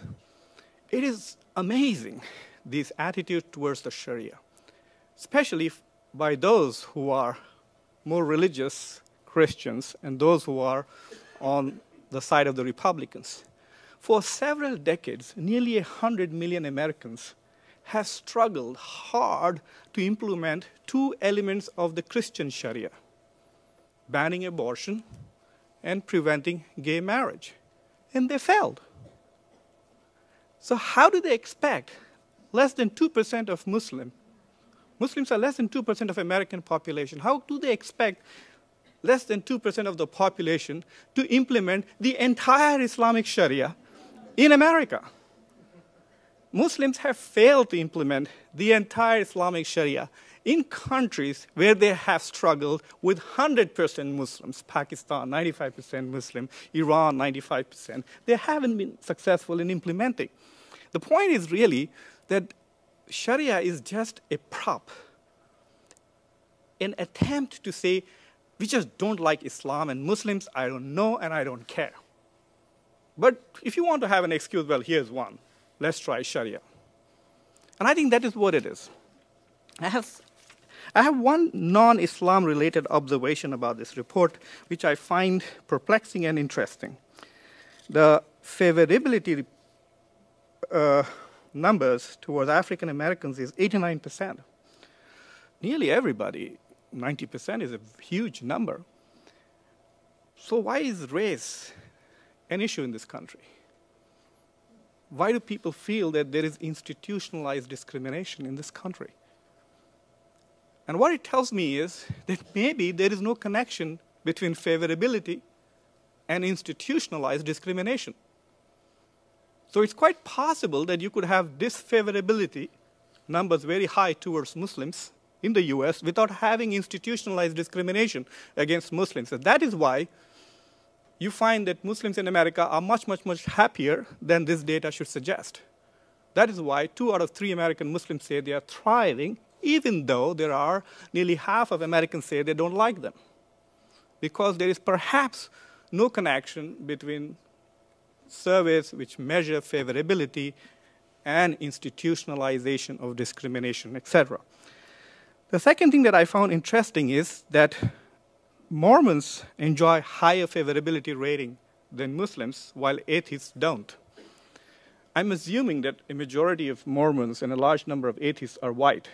It is amazing, this attitude towards the Sharia, especially by those who are more religious Christians and those who are on the side of the Republicans. For several decades, nearly 100 million Americans have struggled hard to implement two elements of the Christian Sharia: banning abortion and preventing gay marriage. And they failed. So how do they expect less than 2% of Muslims are less than 2% of American population. How do they expect less than 2% of the population to implement the entire Islamic Sharia in America? Muslims have failed to implement the entire Islamic Sharia in countries where they have struggled with 100% Muslims. Pakistan, 95% Muslim. Iran, 95%. They haven't been successful in implementing. The point is really that Sharia is just a prop, an attempt to say, we just don't like Islam, and Muslims, I don't know and I don't care. But if you want to have an excuse, well, here's one. Let's try Sharia. And I think that is what it is. I have one non-Islam related observation about this report, which I find perplexing and interesting. The favorability numbers towards African Americans is 89%. Nearly everybody, 90% is a huge number. So why is race an issue in this country? Why do people feel that there is institutionalized discrimination in this country? And what it tells me is that maybe there is no connection between favorability and institutionalized discrimination. So it's quite possible that you could have disfavorability numbers very high towards Muslims in the US without having institutionalized discrimination against Muslims. And that is why you find that Muslims in America are much, much, much happier than this data should suggest. That is why 2 out of 3 American Muslims say they are thriving, even though there are nearly half of Americans say they don't like them. Because there is perhaps no connection between surveys which measure favorability and institutionalization of discrimination, etc. The second thing that I found interesting is that Mormons enjoy higher favorability rating than Muslims, while atheists don't. I'm assuming that a majority of Mormons and a large number of atheists are white.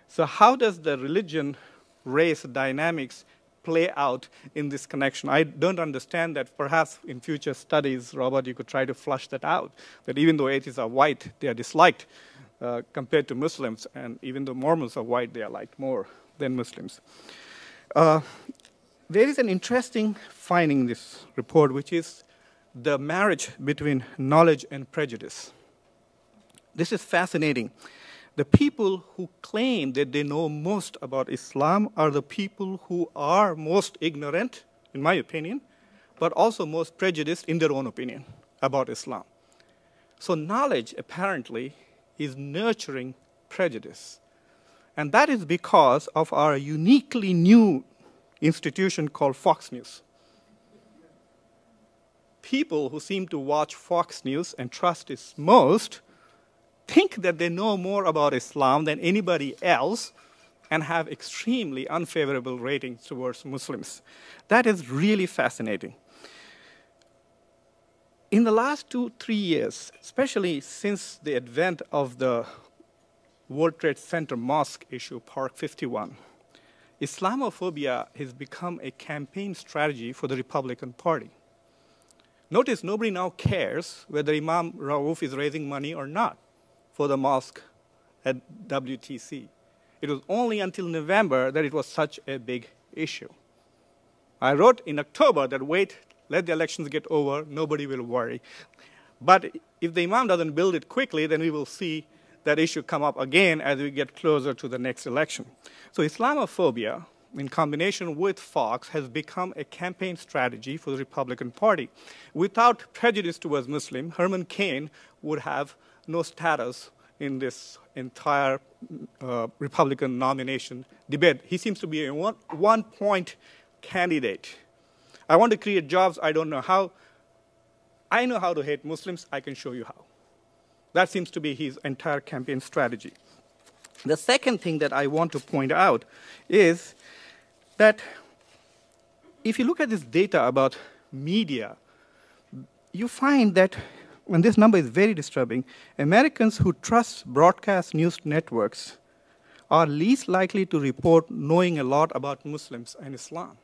So how does the religion-race dynamics play out in this connection? I don't understand that. Perhaps in future studies, Robert, you could try to flush that out, that even though atheists are white, they are disliked compared to Muslims, and even though Mormons are white, they are liked more than Muslims. There is an interesting finding in this report, which is the marriage between knowledge and prejudice. This is fascinating. The people who claim that they know most about Islam are the people who are most ignorant, in my opinion, but also most prejudiced in their own opinion about Islam. So knowledge, apparently, is nurturing prejudice. And that is because of our uniquely new institution called Fox News. People who seem to watch Fox News and trust it most think that they know more about Islam than anybody else and have extremely unfavorable ratings towards Muslims. That is really fascinating. In the last 2-3 years, especially since the advent of the World Trade Center mosque issue, Park 51, Islamophobia has become a campaign strategy for the Republican Party. Notice nobody now cares whether Imam Rauf is raising money or not for the mosque at WTC. It was only until November that it was such a big issue. I wrote in October that wait, let the elections get over, nobody will worry. But if the Imam doesn't build it quickly, then we will see that issue come up again as we get closer to the next election. So Islamophobia, in combination with Fox, has become a campaign strategy for the Republican Party. Without prejudice towards Muslim, Herman Cain would have no status in this entire Republican nomination debate. He seems to be a one-point candidate. I want to create jobs, I don't know how. I know how to hate Muslims, I can show you how. That seems to be his entire campaign strategy. The second thing that I want to point out is that if you look at this data about media, you find that, and this number is very disturbing, Americans who trust broadcast news networks are least likely to report knowing a lot about Muslims and Islam.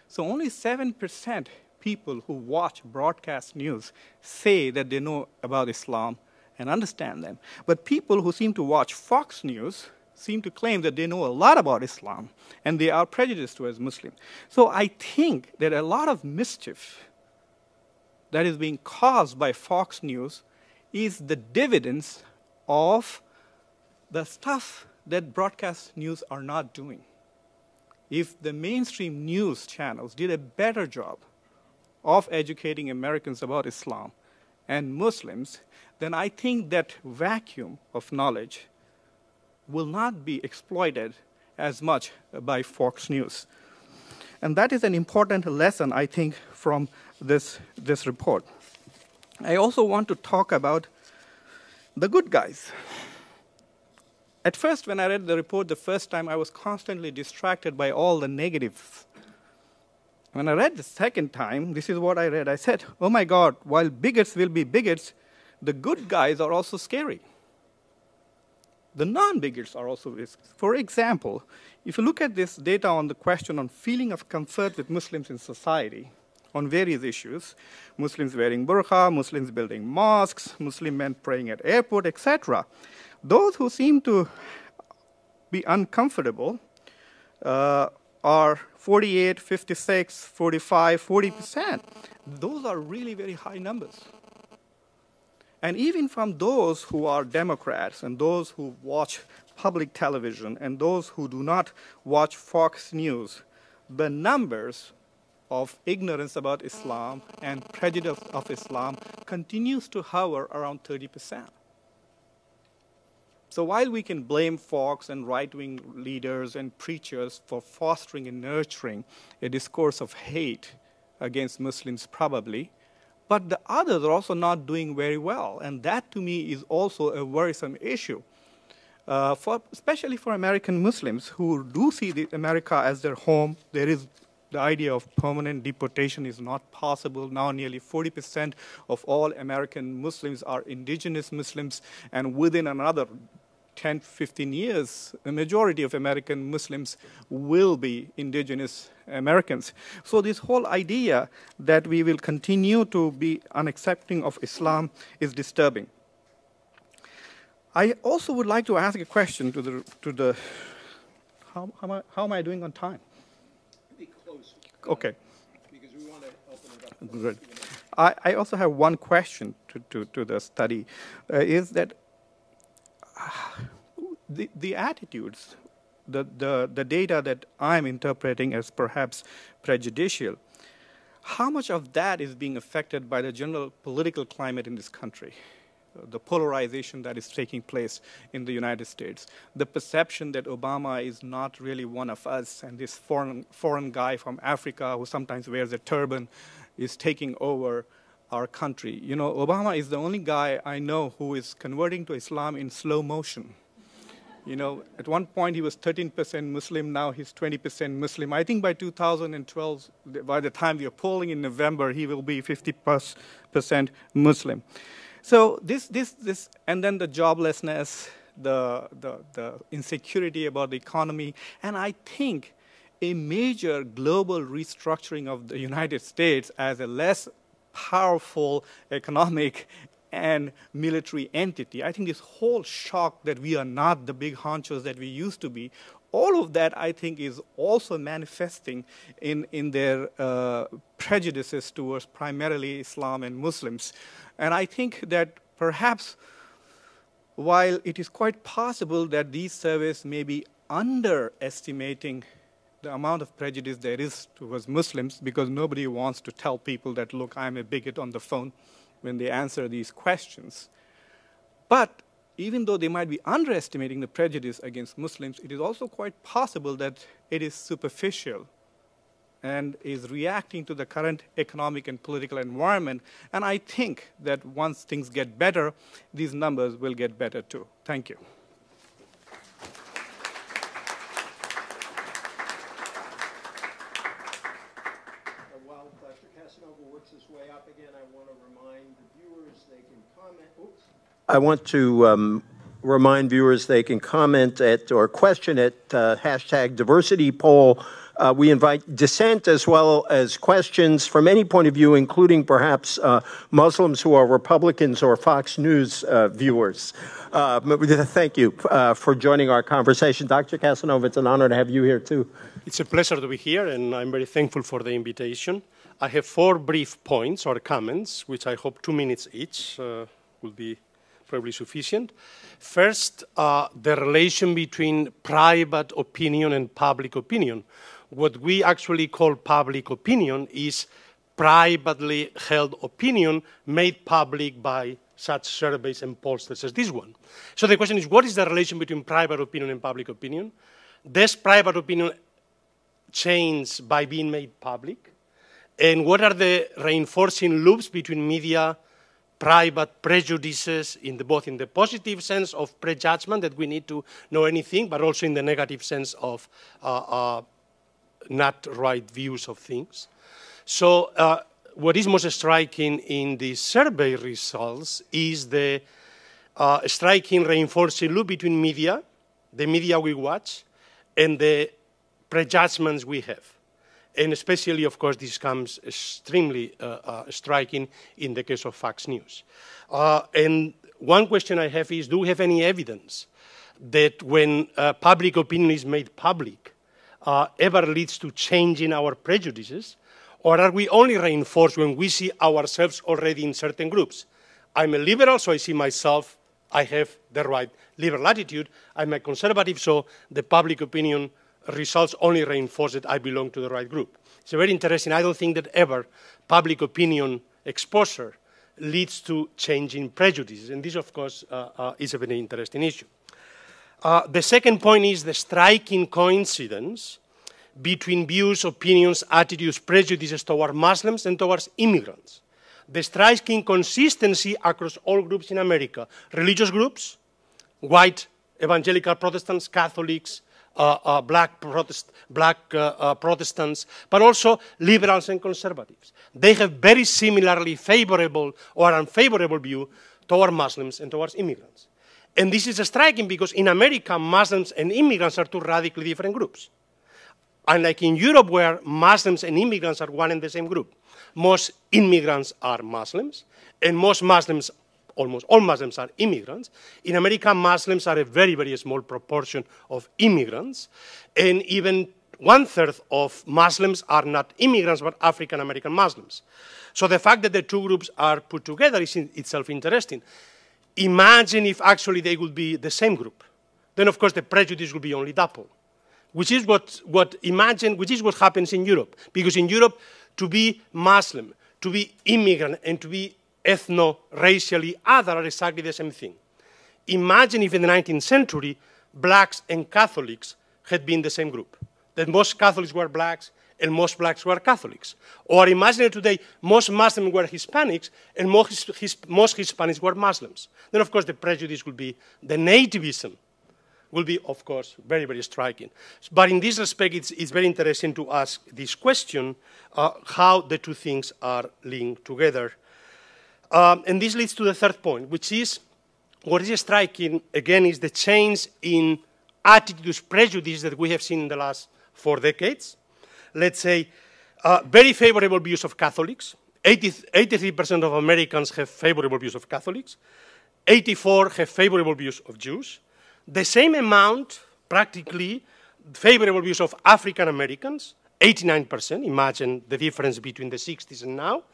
So only 7% people who watch broadcast news say that they know about Islam and understand them. But people who seem to watch Fox News seem to claim that they know a lot about Islam and they are prejudiced towards Muslims. So I think that a lot of mischief that is being caused by Fox News is the dividends of the stuff that broadcast news are not doing. If the mainstream news channels did a better job of educating Americans about Islam and Muslims, then I think that vacuum of knowledge will not be exploited as much by Fox News. And that is an important lesson, I think, from this report. I also want to talk about the good guys. At first, when I read the report the first time, I was constantly distracted by all the negatives. When I read the second time, this is what I read. I said, oh my God, while bigots will be bigots, the good guys are also scary. The non-bigots are also risky. For example, if you look at this data on the question on feeling of comfort with Muslims in society, on various issues, Muslims wearing burqa, Muslims building mosques, Muslim men praying at airport, etc. Those who seem to be uncomfortable are 48, 56, 45, 40%. Those are really very high numbers. And even from those who are Democrats and those who watch public television and those who do not watch Fox News, the numbers of ignorance about Islam and prejudice of Islam continues to hover around 30%. So while we can blame Fox and right-wing leaders and preachers for fostering and nurturing a discourse of hate against Muslims probably, but the others are also not doing very well. And that to me is also a worrisome issue, especially for American Muslims who do see America as their home. There is the idea of permanent deportation is not possible. Now nearly 40% of all American Muslims are indigenous Muslims, and within another 10, 15 years, a majority of American Muslims will be indigenous Americans. So this whole idea that we will continue to be unaccepting of Islam is disturbing. I also would like to ask a question to the how am I doing on time? Pretty close. Okay. Because we want to open it up. Good. I also have one question to the study, is that the attitudes, the data that I'm interpreting as perhaps prejudicial, how much of that is being affected by the general political climate in this country? The polarization that is taking place in the United States, the perception that Obama is not really one of us, and this foreign guy from Africa who sometimes wears a turban is taking over our country. You know, Obama is the only guy I know who is converting to Islam in slow motion. You know, at one point he was 13% Muslim, now he's 20% Muslim. I think by 2012, by the time we are polling in November, he will be 50% Muslim. So this, and then the joblessness, the insecurity about the economy, and I think a major global restructuring of the United States as a less powerful economic and military entity. I think this whole shock that we are not the big honchos that we used to be, all of that, I think, is also manifesting in their prejudices towards primarily Islam and Muslims. And I think that perhaps while it is quite possible that these surveys may be underestimating the amount of prejudice there is towards Muslims, because nobody wants to tell people that, look, I'm a bigot on the phone when they answer these questions. But even though they might be underestimating the prejudice against Muslims, it is also quite possible that it is superficial and is reacting to the current economic and political environment. And I think that once things get better, these numbers will get better too. Thank you. While Dr. Casanova works his way up again, I want to remind the viewers they can comment. Oops. I want to remind viewers they can comment at or question at hashtag diversity poll. We invite dissent as well as questions from any point of view, including perhaps Muslims who are Republicans or Fox News viewers. Thank you for joining our conversation. Dr. Casanova, it's an honor to have you here too. It's a pleasure to be here, and I'm very thankful for the invitation. I have 4 brief points or comments, which I hope 2 minutes each will be probably sufficient. First, the relation between private opinion and public opinion. What we actually call public opinion is privately held opinion made public by such surveys and pollsters as this one. So the question is, what is the relation between private opinion and public opinion? Does private opinion change by being made public? And what are the reinforcing loops between media, private prejudices, both in the positive sense of prejudgment that we need to know anything, but also in the negative sense of not right views of things? So what is most striking in the survey results is the striking reinforcing loop between media, the media we watch, and the prejudgments we have. And especially, of course, this comes extremely striking in the case of Fox News. And one question I have is, do we have any evidence that when public opinion is made public, ever leads to changing our prejudices? Or are we only reinforced when we see ourselves already in certain groups? I'm a liberal, so I see myself, I have the right liberal attitude. I'm a conservative, so the public opinion results only reinforce that I belong to the right group. It's very interesting. I don't think that ever public opinion exposure leads to changing prejudices. And this, of course, is a very interesting issue. The second point is the striking coincidence between views, opinions, attitudes, prejudices toward Muslims and towards immigrants. The striking consistency across all groups in America, religious groups, white evangelical Protestants, Catholics, black Protestants, but also liberals and conservatives. They have very similarly favorable or unfavorable view toward Muslims and towards immigrants. And this is striking because in America, Muslims and immigrants are 2 radically different groups. Unlike in Europe, where Muslims and immigrants are one and the same group. Most immigrants are Muslims, and most Muslims, almost all Muslims, are immigrants. In America, Muslims are a very, very small proportion of immigrants, and even 1/3 of Muslims are not immigrants, but African-American Muslims. So the fact that the 2 groups are put together is in itself interesting. Imagine if actually they would be the same group. Then, of course, the prejudice would be only double, which is what happens in Europe. Because in Europe, to be Muslim, to be immigrant, and to be ethno-racially other are exactly the same thing. Imagine if in the 19th century, blacks and Catholics had been the same group, that most Catholics were blacks and most blacks were Catholics. Or imagine today, most Muslims were Hispanics and most Hispanics were Muslims. Then, of course, the prejudice will be, the nativism will be, of course, very, very striking. But in this respect, it's very interesting to ask this question, how the 2 things are linked together. And this leads to the third point, which is, what is striking, again, is the change in attitudes, prejudice that we have seen in the last 4 decades. Let's say, very favorable views of Catholics. 83% of Americans have favorable views of Catholics. 84% have favorable views of Jews. The same amount, practically, favorable views of African Americans, 89%, imagine the difference between the 60s and now,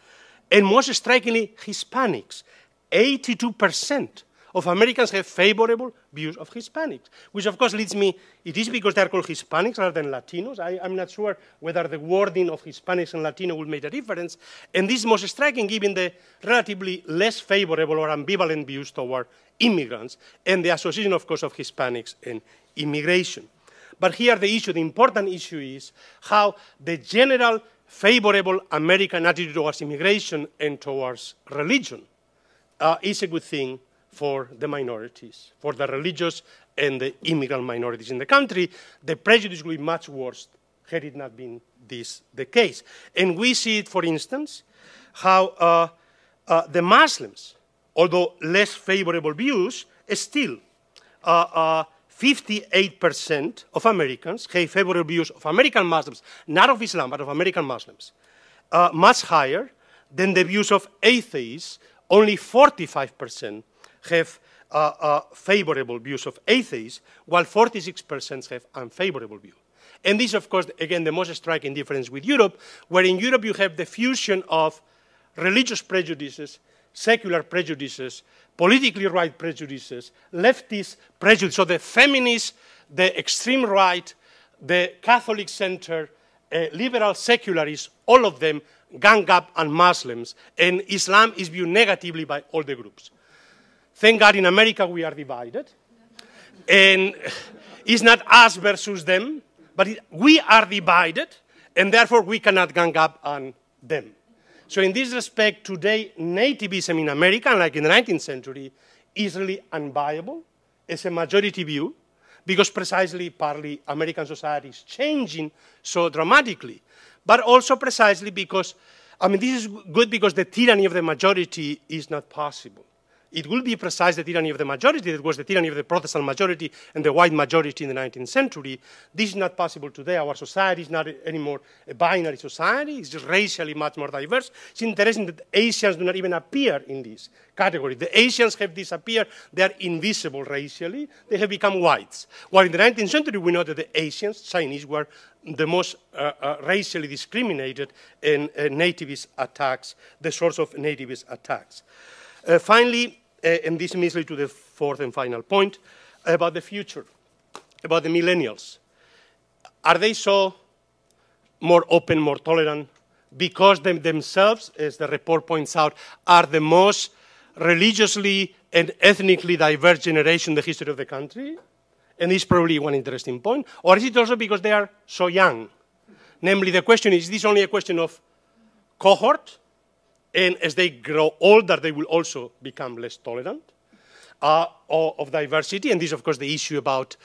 and most strikingly, Hispanics, 82% of Americans have favorable views of Hispanics, which of course leads me, it is because they're called Hispanics rather than Latinos. I'm not sure whether the wording of Hispanics and Latino will make a difference, and this is most striking given the relatively less favorable or ambivalent views toward immigrants, and the association, of course, of Hispanics and immigration. But here the issue, the important issue is how the general favorable American attitude towards immigration and towards religion is a good thing for the minorities, for the religious and the immigrant minorities in the country. The prejudice will be much worse had it not been this the case. And we see it, for instance, how the Muslims, although less favorable views, still 58% of Americans have favorable views of American Muslims, not of Islam, but of American Muslims, much higher than the views of atheists. Only 45% have favorable views of atheists, while 46% have unfavorable views. And this, of course, again, the most striking difference with Europe, where in Europe you have the fusion of religious prejudices, secular prejudices, politically right prejudices, leftist prejudice. So the feminists, the extreme right, the Catholic center, liberal secularists, all of them gang up on Muslims, and Islam is viewed negatively by all the groups. Thank God in America we are divided, and it's not us versus them, but we are divided, and therefore we cannot gang up on them. So in this respect, today, nativism in America, like in the 19th century, is really unviable as a majority view, because precisely, partly, American society is changing so dramatically, but also precisely because, I mean, this is good because the tyranny of the majority is not possible. It will be precisely the tyranny of the majority that was the tyranny of the Protestant majority and the white majority in the 19th century. This is not possible today. Our society is not anymore a binary society. It's just racially much more diverse. It's interesting that Asians do not even appear in this category. The Asians have disappeared. They are invisible racially. They have become whites. While in the 19th century, we know that the Asians, Chinese, were the most racially discriminated, and nativist attacks, the source of nativist attacks. Finally, and this leads me to the fourth and final point, about the future, about the millennials. Are they so more open, more tolerant, because they themselves, as the report points out, are the most religiously and ethnically diverse generation in the history of the country? And this is probably one interesting point. Or is it also because they are so young? Namely, the question is this only a question of cohort? And as they grow older, they will also become less tolerant of diversity. And this, of course, the issue about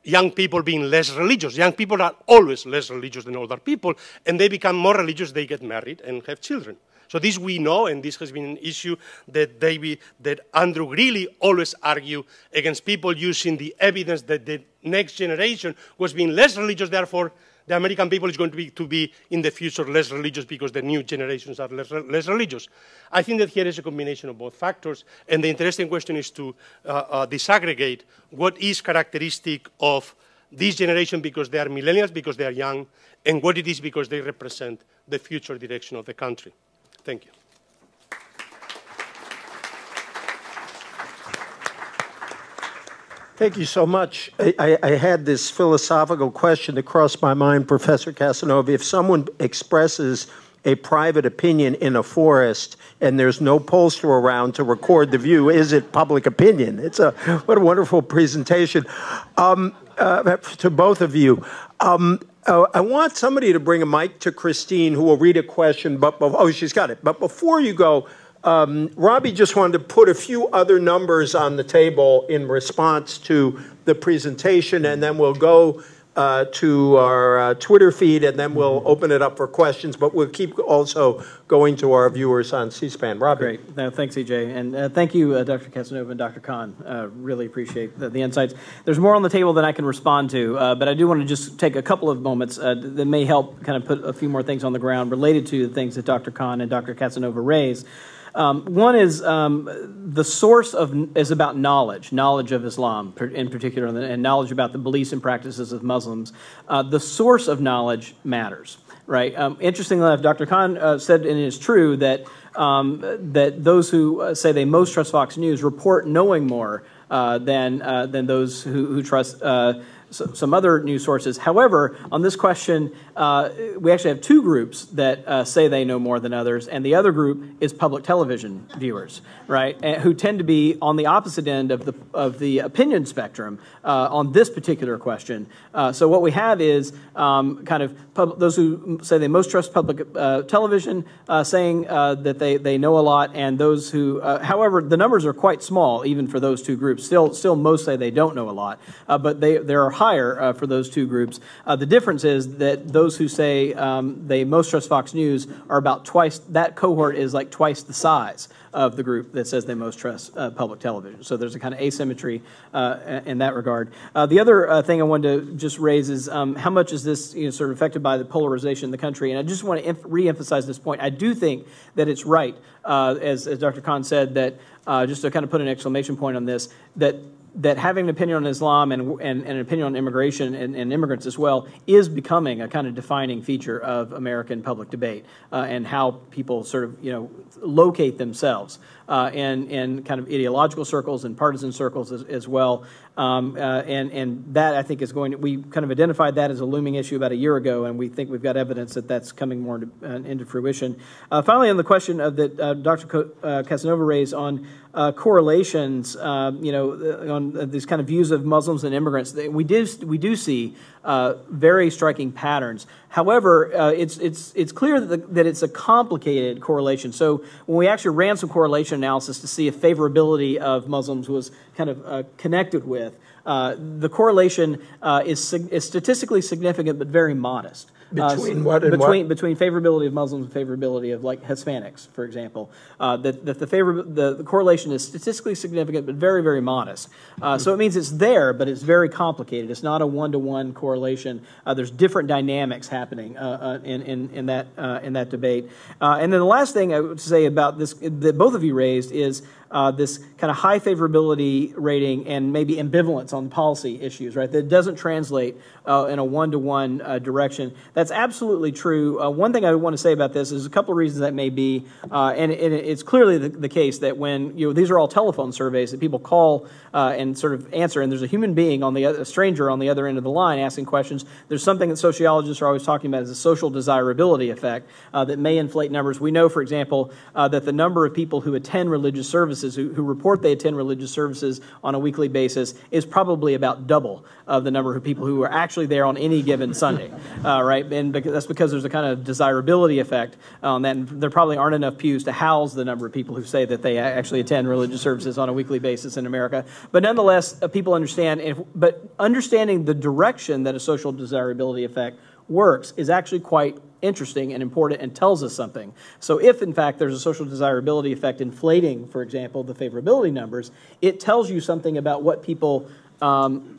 young people being less religious. Young people are always less religious than older people, and they become more religious, they get married and have children. So this we know, and this has been an issue that Andrew Greeley always argued against people using the evidence that the next generation was being less religious, therefore the American people is going to be in the future less religious because the new generations are less religious. I think that here is a combination of both factors, and the interesting question is to disaggregate what is characteristic of this generation because they are millennials, because they are young, and what it is because they represent the future direction of the country. Thank you. Thank you so much. I had this philosophical question that crossed my mind, Professor Casanova. If someone expresses a private opinion in a forest and there's no pollster around to record the view, is it public opinion? What a wonderful presentation to both of you. I want somebody to bring a mic to Christine who will read a question. Oh, she's got it. But before you go, Robbie just wanted to put a few other numbers on the table in response to the presentation, and then we'll go to our Twitter feed, and then we'll open it up for questions, but we'll keep also going to our viewers on C-SPAN. Robbie. Great. No, thanks, EJ. And thank you, Dr. Casanova and Dr. Khan. Really appreciate the insights. There's more on the table than I can respond to, but I do want to just take a couple of moments that may help kind of put a few more things on the ground related to the things that Dr. Khan and Dr. Casanova raised. One is the source is about knowledge of Islam in particular, and knowledge about the beliefs and practices of Muslims. The source of knowledge matters, right? Interestingly enough, Dr. Khan said, and it is true, that that those who say they most trust Fox News report knowing more than those who trust some other news sources. However, on this question, we actually have two groups that say they know more than others, and the other group is public television viewers, right, who tend to be on the opposite end of the opinion spectrum on this particular question. So what we have is kind of those who say they most trust public television saying that they know a lot, and those who, however, the numbers are quite small even for those two groups. Still most say they don't know a lot, but there are higher for those two groups. The difference is that those who say they most trust Fox News are about twice, that cohort is like twice the size of the group that says they most trust public television. So there's a kind of asymmetry in that regard. The other thing I wanted to just raise is how much is this sort of affected by the polarization in the country? And I just want to re-emphasize this point. I do think that it's right, as Dr. Khan said, that just to kind of put an exclamation point on this, that having an opinion on Islam and an opinion on immigration and immigrants as well is becoming a kind of defining feature of American public debate and how people sort of locate themselves in kind of ideological circles and partisan circles as well. And that, I think, is we kind of identified that as a looming issue about a year ago, and we think we've got evidence that that's coming more into fruition. Finally, on the question that Dr. Casanova raised on correlations, on these kind of views of Muslims and immigrants, we do see very striking patterns. However, it's clear that it's a complicated correlation. So when we actually ran some correlation analysis to see if favorability of Muslims was kind of connected with, the correlation is statistically significant but very modest. Between what and what? Between favorability of Muslims and favorability of like Hispanics, for example. That the correlation is statistically significant but very, very modest. So it means it's there, but it's very complicated. It's not a one-to-one correlation. There's different dynamics happening in that debate. And then the last thing I would say about this that both of you raised is this kind of high favorability rating and maybe ambivalence on policy issues, right? That doesn't translate in a one-to-one direction. That's absolutely true. One thing I want to say about this is a couple of reasons that may be, and it's clearly the case that when these are all telephone surveys that people call and sort of answer, and there's a human being a stranger on the other end of the line asking questions. There's something that sociologists are always talking about as a social desirability effect that may inflate numbers. We know, for example, that the number of people who attend religious services, who report they attend religious services on a weekly basis, is probably about double of the number of people who are actually there on any given Sunday, right? And that's because there's a kind of desirability effect on that. And there probably aren't enough pews to house the number of people who say that they actually attend religious services on a weekly basis in America. But nonetheless, people understand, but understanding the direction that a social desirability effect works is actually quite interesting and important and tells us something. So if, in fact, there's a social desirability effect inflating, for example, the favorability numbers, it tells you something about what people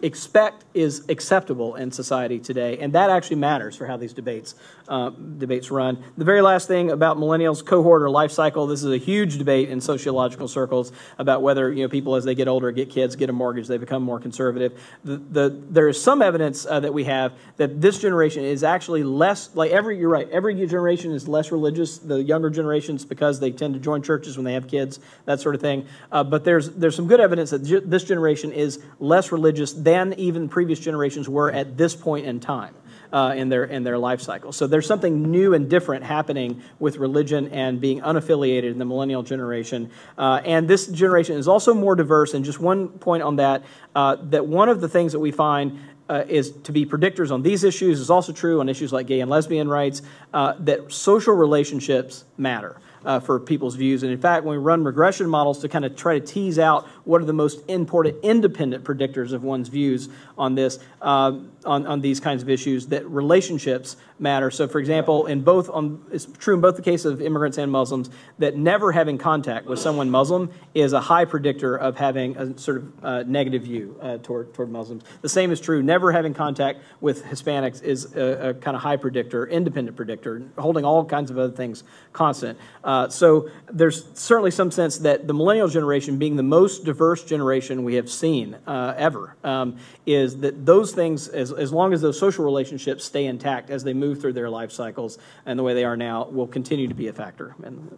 expect is acceptable in society today, and that actually matters for how these debates run. The very last thing about millennials' cohort or life cycle, this is a huge debate in sociological circles about whether people, as they get older, get kids, get a mortgage, they become more conservative. There is some evidence that we have that this generation is actually less, you're right, every generation is less religious. The younger generations, because they tend to join churches when they have kids, that sort of thing. But there's some good evidence that this generation is less religious than even previous generations were at this point in time in their life cycle. So there's something new and different happening with religion and being unaffiliated in the millennial generation. And this generation is also more diverse. And just one point on that, that one of the things that we find is to be predictors on these issues is also true on issues like gay and lesbian rights, that social relationships matter. For people's views. And in fact, when we run regression models to kind of try to tease out what are the most important independent predictors of one's views on this, on these kinds of issues, that relationships matter. So, for example, it's true in both the case of immigrants and Muslims that never having contact with someone Muslim is a high predictor of having a sort of negative view toward Muslims. The same is true. Never having contact with Hispanics is a kind of high predictor, independent predictor, holding all kinds of other things constant. So there's certainly some sense that the millennial generation, being the most diverse generation we have seen ever, is that those things, as long as those social relationships stay intact as they move through their life cycles and the way they are now, will continue to be a factor. And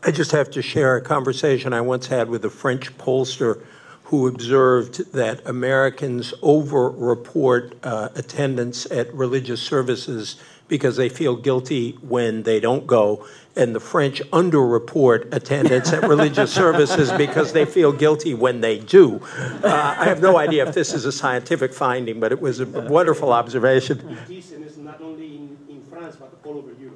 I just have to share a conversation I once had with a French pollster who observed that Americans over-report attendance at religious services because they feel guilty when they don't go, and the French under-report attendance at religious services because they feel guilty when they do. I have no idea if this is a scientific finding, but it was a wonderful observation. This is not only in France, but all over Europe.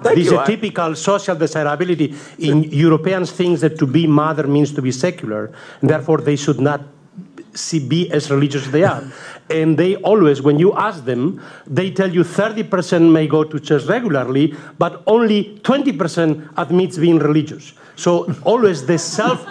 Thank This is you. a typical social desirability. In Europeans think that to be mother means to be secular, and therefore they should not be as religious as they are. And they always, when you ask them, they tell you 30% may go to church regularly, but only 20% admits being religious. So always the self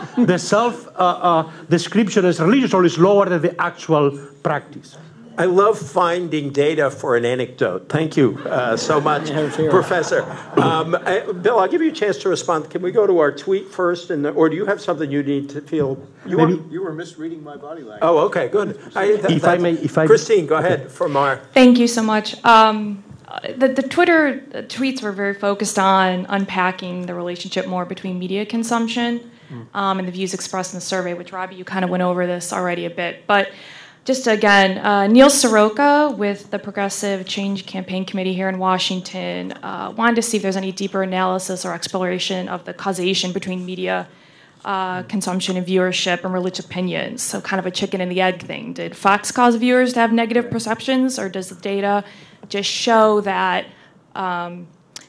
description as religious always lower than the actual practice. I love finding data for an anecdote. Thank you so much, Professor. Bill, I'll give you a chance to respond. Can we go to our tweet first, or do you have something you need to feel? You were misreading my body language. Oh, okay, good. If I may, Christine, go ahead from our. Thank you so much. The Twitter tweets were very focused on unpacking the relationship more between media consumption and the views expressed in the survey, which, Robbie, you kind of went over this already a bit. But just again, Neil Soroka with the Progressive Change Campaign Committee here in Washington wanted to see if there's any deeper analysis or exploration of the causation between media consumption and viewership and religious opinions. So kind of a chicken and the egg thing. Did Fox cause viewers to have negative perceptions, or does the data just show that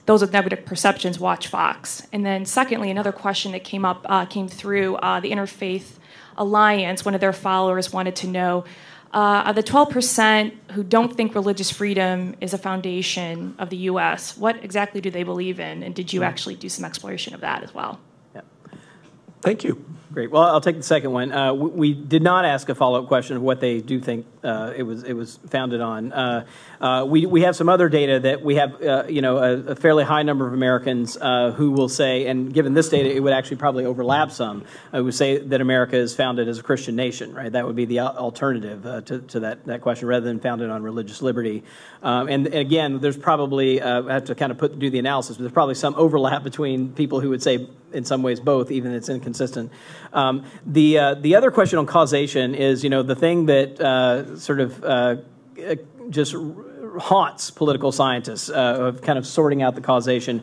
those with negative perceptions watch Fox? And then secondly, another question that came through the Interfaith Alliance. One of their followers wanted to know, of the 12% who don't think religious freedom is a foundation of the U.S., what exactly do they believe in? And did you actually do some exploration of that as well? yeah. Thank you. Great. Well, I'll take the second one. We did not ask a follow-up question of what they do think it was founded on. We have some other data that we have, a fairly high number of Americans who will say, and given this data, it would actually probably overlap some. I would say that America is founded as a Christian nation, right? That would be the alternative to that question, rather than founded on religious liberty. And again, there's probably I have to kind of do the analysis, but there's probably some overlap between people who would say, in some ways, both, even if it's inconsistent. The other question on causation is, the thing that just haunts political scientists of kind of sorting out the causation.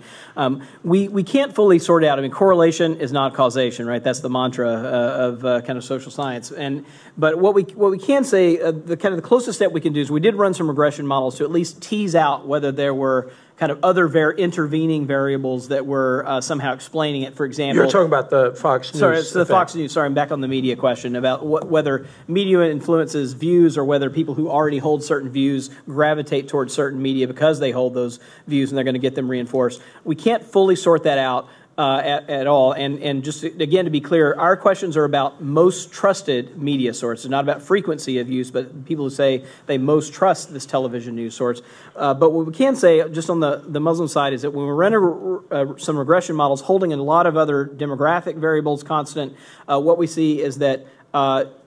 We can't fully sort out. I mean, correlation is not causation, right? That's the mantra of kind of social science. But what we can say, the closest step we can do is we did run some regression models to at least tease out whether there were kind of other intervening variables that were somehow explaining it. For example, You're talking about the Fox News. Sorry, it's the Fox News. Sorry, I'm back on the media question about whether media influences views, or whether people who already hold certain views gravitate towards certain media because they hold those views and they're going to get them reinforced. We can't fully sort that out at all. And just, again, to be clear, our questions are about most trusted media sources, not about frequency of use, but people who say they most trust this television news source. But what we can say, just on the Muslim side, is that when we run some regression models holding a lot of other demographic variables constant, what we see is that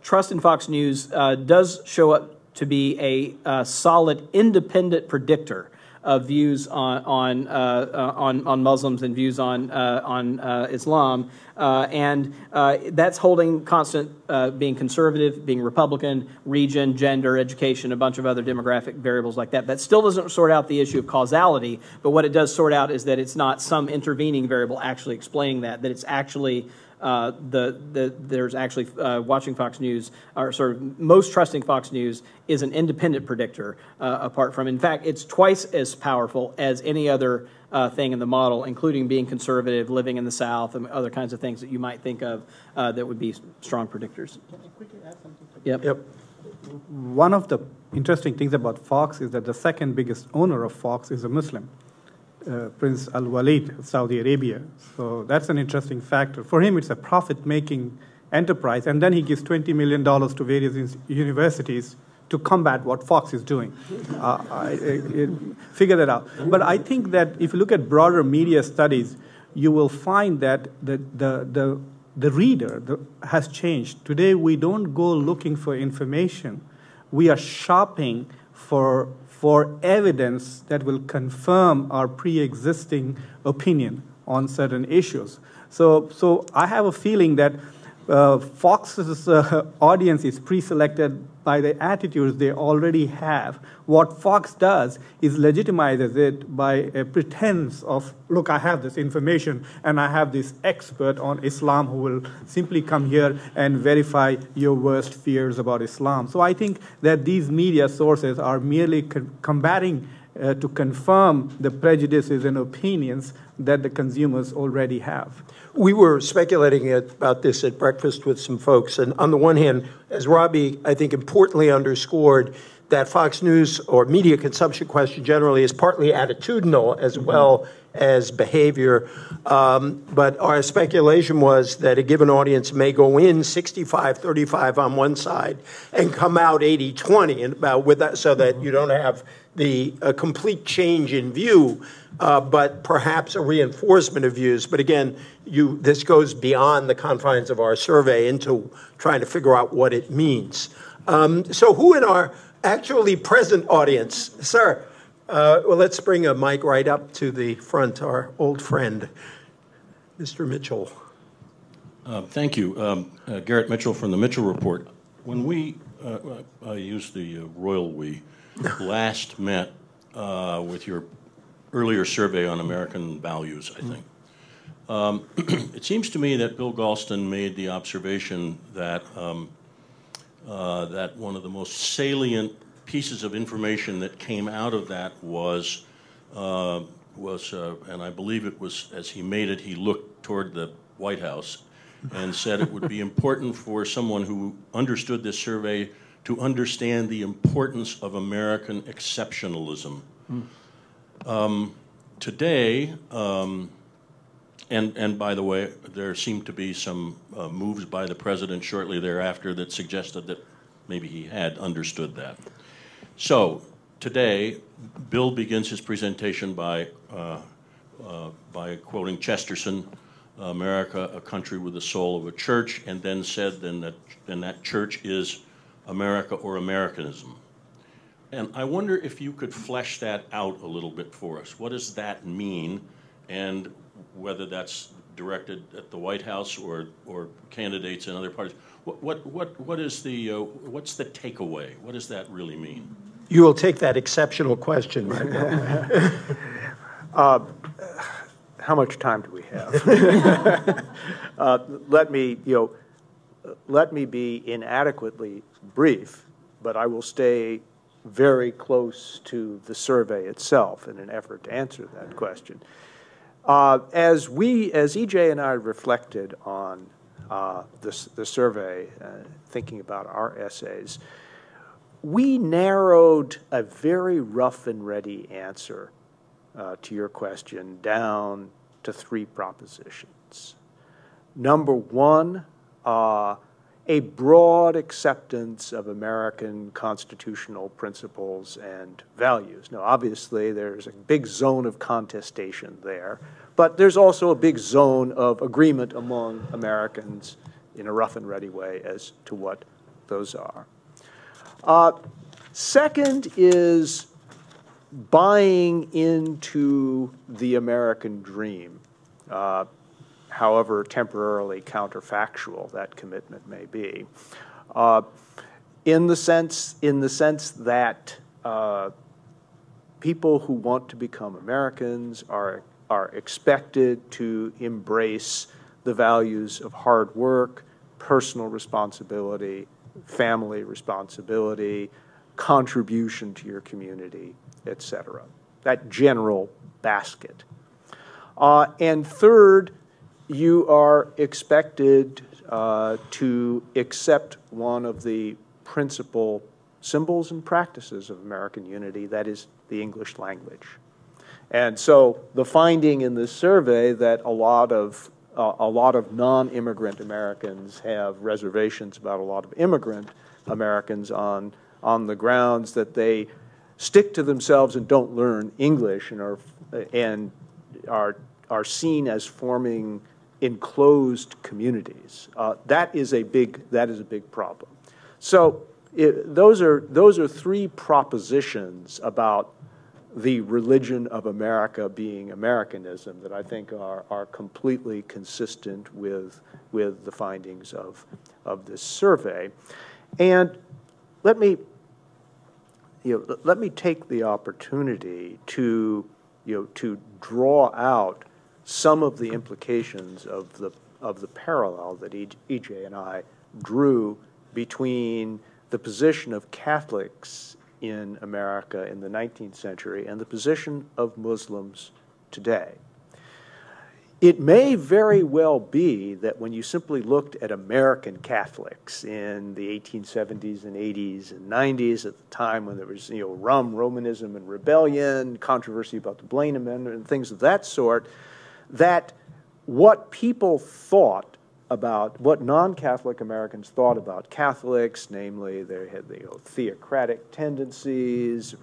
trust in Fox News does show up to be a solid independent predictor of views on Muslims and views on Islam, and that's holding constant, being conservative, being Republican, region, gender, education, a bunch of other demographic variables like that. That still doesn't sort out the issue of causality, but what it does sort out is that it's not some intervening variable actually explaining that it's actually there's actually watching Fox News, or sort of most trusting Fox News, is an independent predictor apart from. In fact, it's twice as powerful as any other thing in the model, including being conservative, living in the South, and other kinds of things that you might think of that would be strong predictors. Can I quickly add something? Yep. One of the interesting things about Fox is that the second biggest owner of Fox is a Muslim. Prince Al-Walid of Saudi Arabia. So that's an interesting factor. For him, it's a profit-making enterprise, and then he gives $20 million to various universities to combat what Fox is doing. Figure that out. But I think that if you look at broader media studies, you will find that the reader has changed. Today, we don't go looking for information. We are shopping for evidence that will confirm our pre-existing opinion on certain issues. So I have a feeling that Fox's audience is pre-selected by the attitudes they already have. What Fox does is legitimizes it by a pretense of, look, I have this information and I have this expert on Islam who will simply come here and verify your worst fears about Islam. So I think that these media sources are merely combating to confirm the prejudices and opinions that the consumers already have. We were speculating about this at breakfast with some folks, and on the one hand, as Robbie, I think, importantly underscored, that Fox News or media consumption question generally is partly attitudinal as well as behavior. But our speculation was that a given audience may go in 65-35 on one side and come out 80-20, and about with that, so that you don't have the complete change in view, but perhaps a reinforcement of views. But again, this goes beyond the confines of our survey into trying to figure out what it means. So who in our actually present audience, sir? Well, let's bring a mic right up to the front, our old friend, Mr. Mitchell. Thank you. Garrett Mitchell from the Mitchell Report. When I used the royal we, last met with your earlier survey on American values, I think. It seems to me that Bill Galston made the observation that that one of the most salient pieces of information that came out of that was, and I believe it was, as he made it, he looked toward the White House and said it would be important for someone who understood this survey to understand the importance of American exceptionalism. Today, and by the way, there seemed to be some moves by the president shortly thereafter that suggested that maybe he had understood that. So today, Bill begins his presentation by quoting Chesterton, "America, a country with the soul of a church," and then said then that church is America or Americanism. And I wonder if you could flesh that out a little bit for us. What does that mean, and whether that's directed at the White House or candidates in other parties? What's the takeaway? What does that really mean? You will take that exceptional question right now. How much time do we have? Let me be inadequately brief, but I will stay very close to the survey itself in an effort to answer that question. As EJ and I reflected on the survey, thinking about our essays, we narrowed a very rough and ready answer to your question down to 3 propositions. Number 1, a broad acceptance of American constitutional principles and values. Now, obviously, there's a big zone of contestation there, but there's also a big zone of agreement among Americans in a rough and ready way as to what those are. Second is buying into the American dream, however temporarily counterfactual that commitment may be, in the sense that people who want to become Americans are expected to embrace the values of hard work, personal responsibility, family responsibility, contribution to your community, etc. That general basket. And third, you are expected to accept one of the principal symbols and practices of American unity, that is the English language. And so the finding in this survey that a lot of non-immigrant Americans have reservations about a lot of immigrant Americans on on the grounds that they stick to themselves and don't learn English and are seen as forming enclosed communities. That is a big problem. So those are three propositions about the religion of America being Americanism that I think are completely consistent with the findings of this survey. And let me take the opportunity to draw out some of the implications of the parallel that EJ and I drew between the position of Catholics in America in the 19th century and the position of Muslims today. It may very well be that when you simply looked at American Catholics in the 1870s and 80s and 90s, at the time when there was Romanism and rebellion, controversy about the Blaine Amendment and things of that sort, that what people thought about, what non-Catholic Americans thought about Catholics, namely they had theocratic tendencies,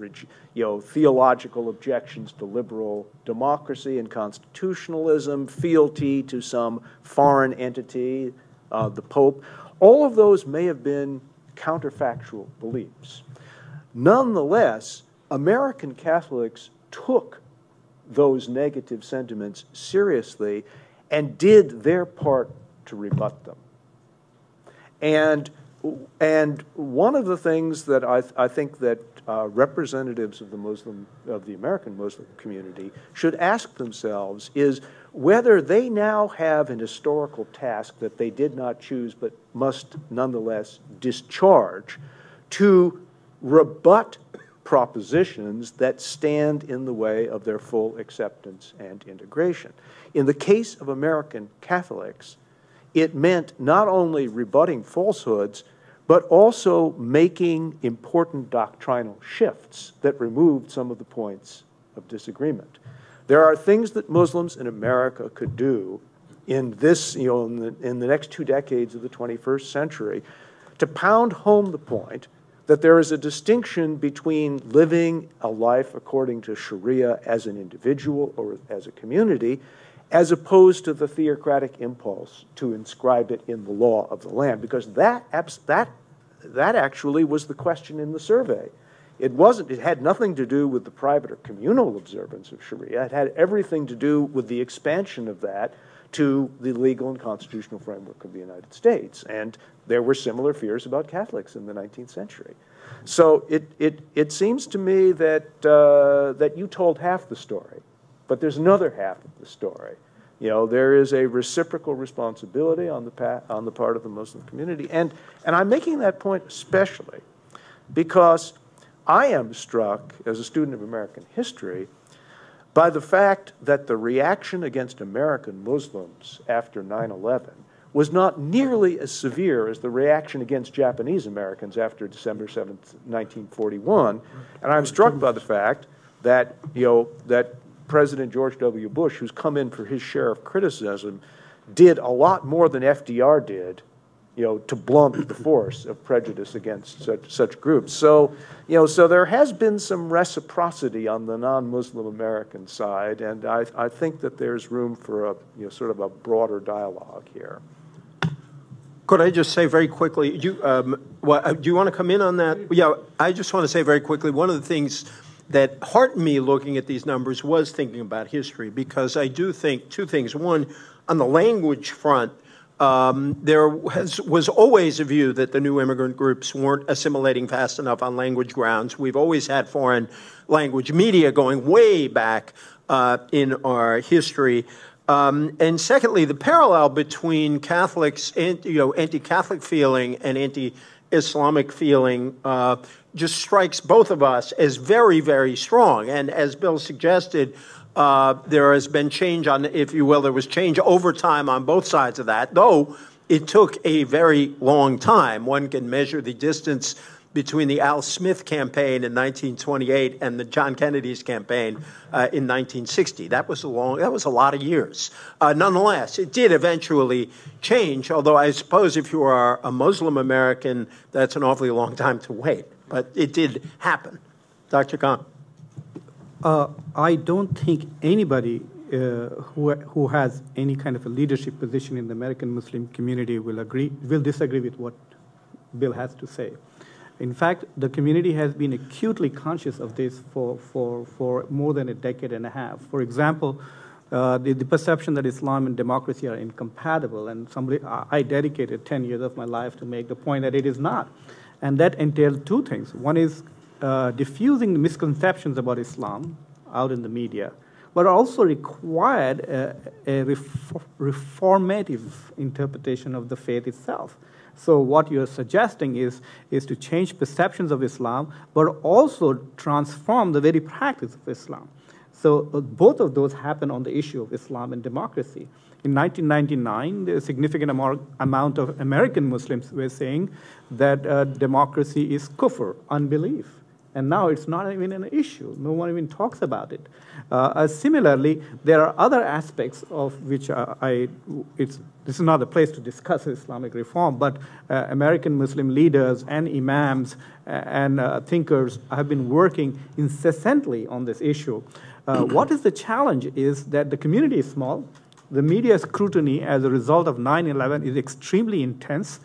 theological objections to liberal democracy and constitutionalism, fealty to some foreign entity, the Pope, all of those may have been counterfactual beliefs. Nonetheless, American Catholics took those negative sentiments seriously and did their part to rebut them. And one of the things that I think that representatives of the American Muslim community should ask themselves is whether they now have an historical task that they did not choose but must nonetheless discharge to rebut propositions that stand in the way of their full acceptance and integration. In the case of American Catholics, it meant not only rebutting falsehoods, but also making important doctrinal shifts that removed some of the points of disagreement. There are things that Muslims in America could do in this, in the next 2 decades of the 21st century to pound home the point that there is a distinction between living a life according to Sharia as an individual or as a community, as opposed to the theocratic impulse to inscribe it in the law of the land, because that actually was the question in the survey. It had nothing to do with the private or communal observance of Sharia. It had everything to do with the expansion of that to the legal and constitutional framework of the United States. And there were similar fears about Catholics in the 19th century. So it seems to me that you told half the story, but there's another half of the story. There is a reciprocal responsibility on the part of the Muslim community. And I'm making that point especially because I am struck, as a student of American history, by the fact that the reaction against American Muslims after 9/11 was not nearly as severe as the reaction against Japanese Americans after December 7th, 1941. And I'm struck by the fact that, that President George W. Bush, who's come in for his share of criticism, did a lot more than FDR did, to blunt the force of prejudice against such groups. So, so there has been some reciprocity on the non-Muslim American side, and I think that there's room for sort of a broader dialogue here. Could I just say very quickly, do you want to come in on that? Yeah, I just want to say very quickly, one of the things that heartened me looking at these numbers was thinking about history, because I do think two things. One, on the language front, there was always a view that the new immigrant groups weren't assimilating fast enough on language grounds. We've always had foreign language media going way back in our history. And secondly, the parallel between Catholics, anti-Catholic feeling and anti-Islamic feeling just strikes both of us as very, very strong. And as Bill suggested, there has been change on, if you will, there was change over time on both sides of that, though it took a very long time. One can measure the distance between the Al Smith campaign in 1928 and the John Kennedy's campaign in 1960. That was a lot of years. Nonetheless, it did eventually change, although I suppose if you are a Muslim American, that's an awfully long time to wait. but it did happen. Dr. Khan. I don't think anybody who has any kind of a leadership position in the American Muslim community will disagree with what Bill has to say. In fact, the community has been acutely conscious of this for more than a decade and a half. For example, the perception that Islam and democracy are incompatible, and I dedicated 10 years of my life to make the point that it is not. And that entails two things. One is diffusing the misconceptions about Islam out in the media, but also required a reformative interpretation of the faith itself. So what you're suggesting is to change perceptions of Islam, but also transform the very practice of Islam. So both of those happen on the issue of Islam and democracy. In 1999, a significant amount of American Muslims were saying that democracy is kufr, unbelief. And now it's not even an issue. No one even talks about it. Similarly, there are other aspects of which this is not the place to discuss Islamic reform, but American Muslim leaders and imams and thinkers have been working incessantly on this issue. What is the challenge is that the community is small. The media scrutiny as a result of 9/11 is extremely intense.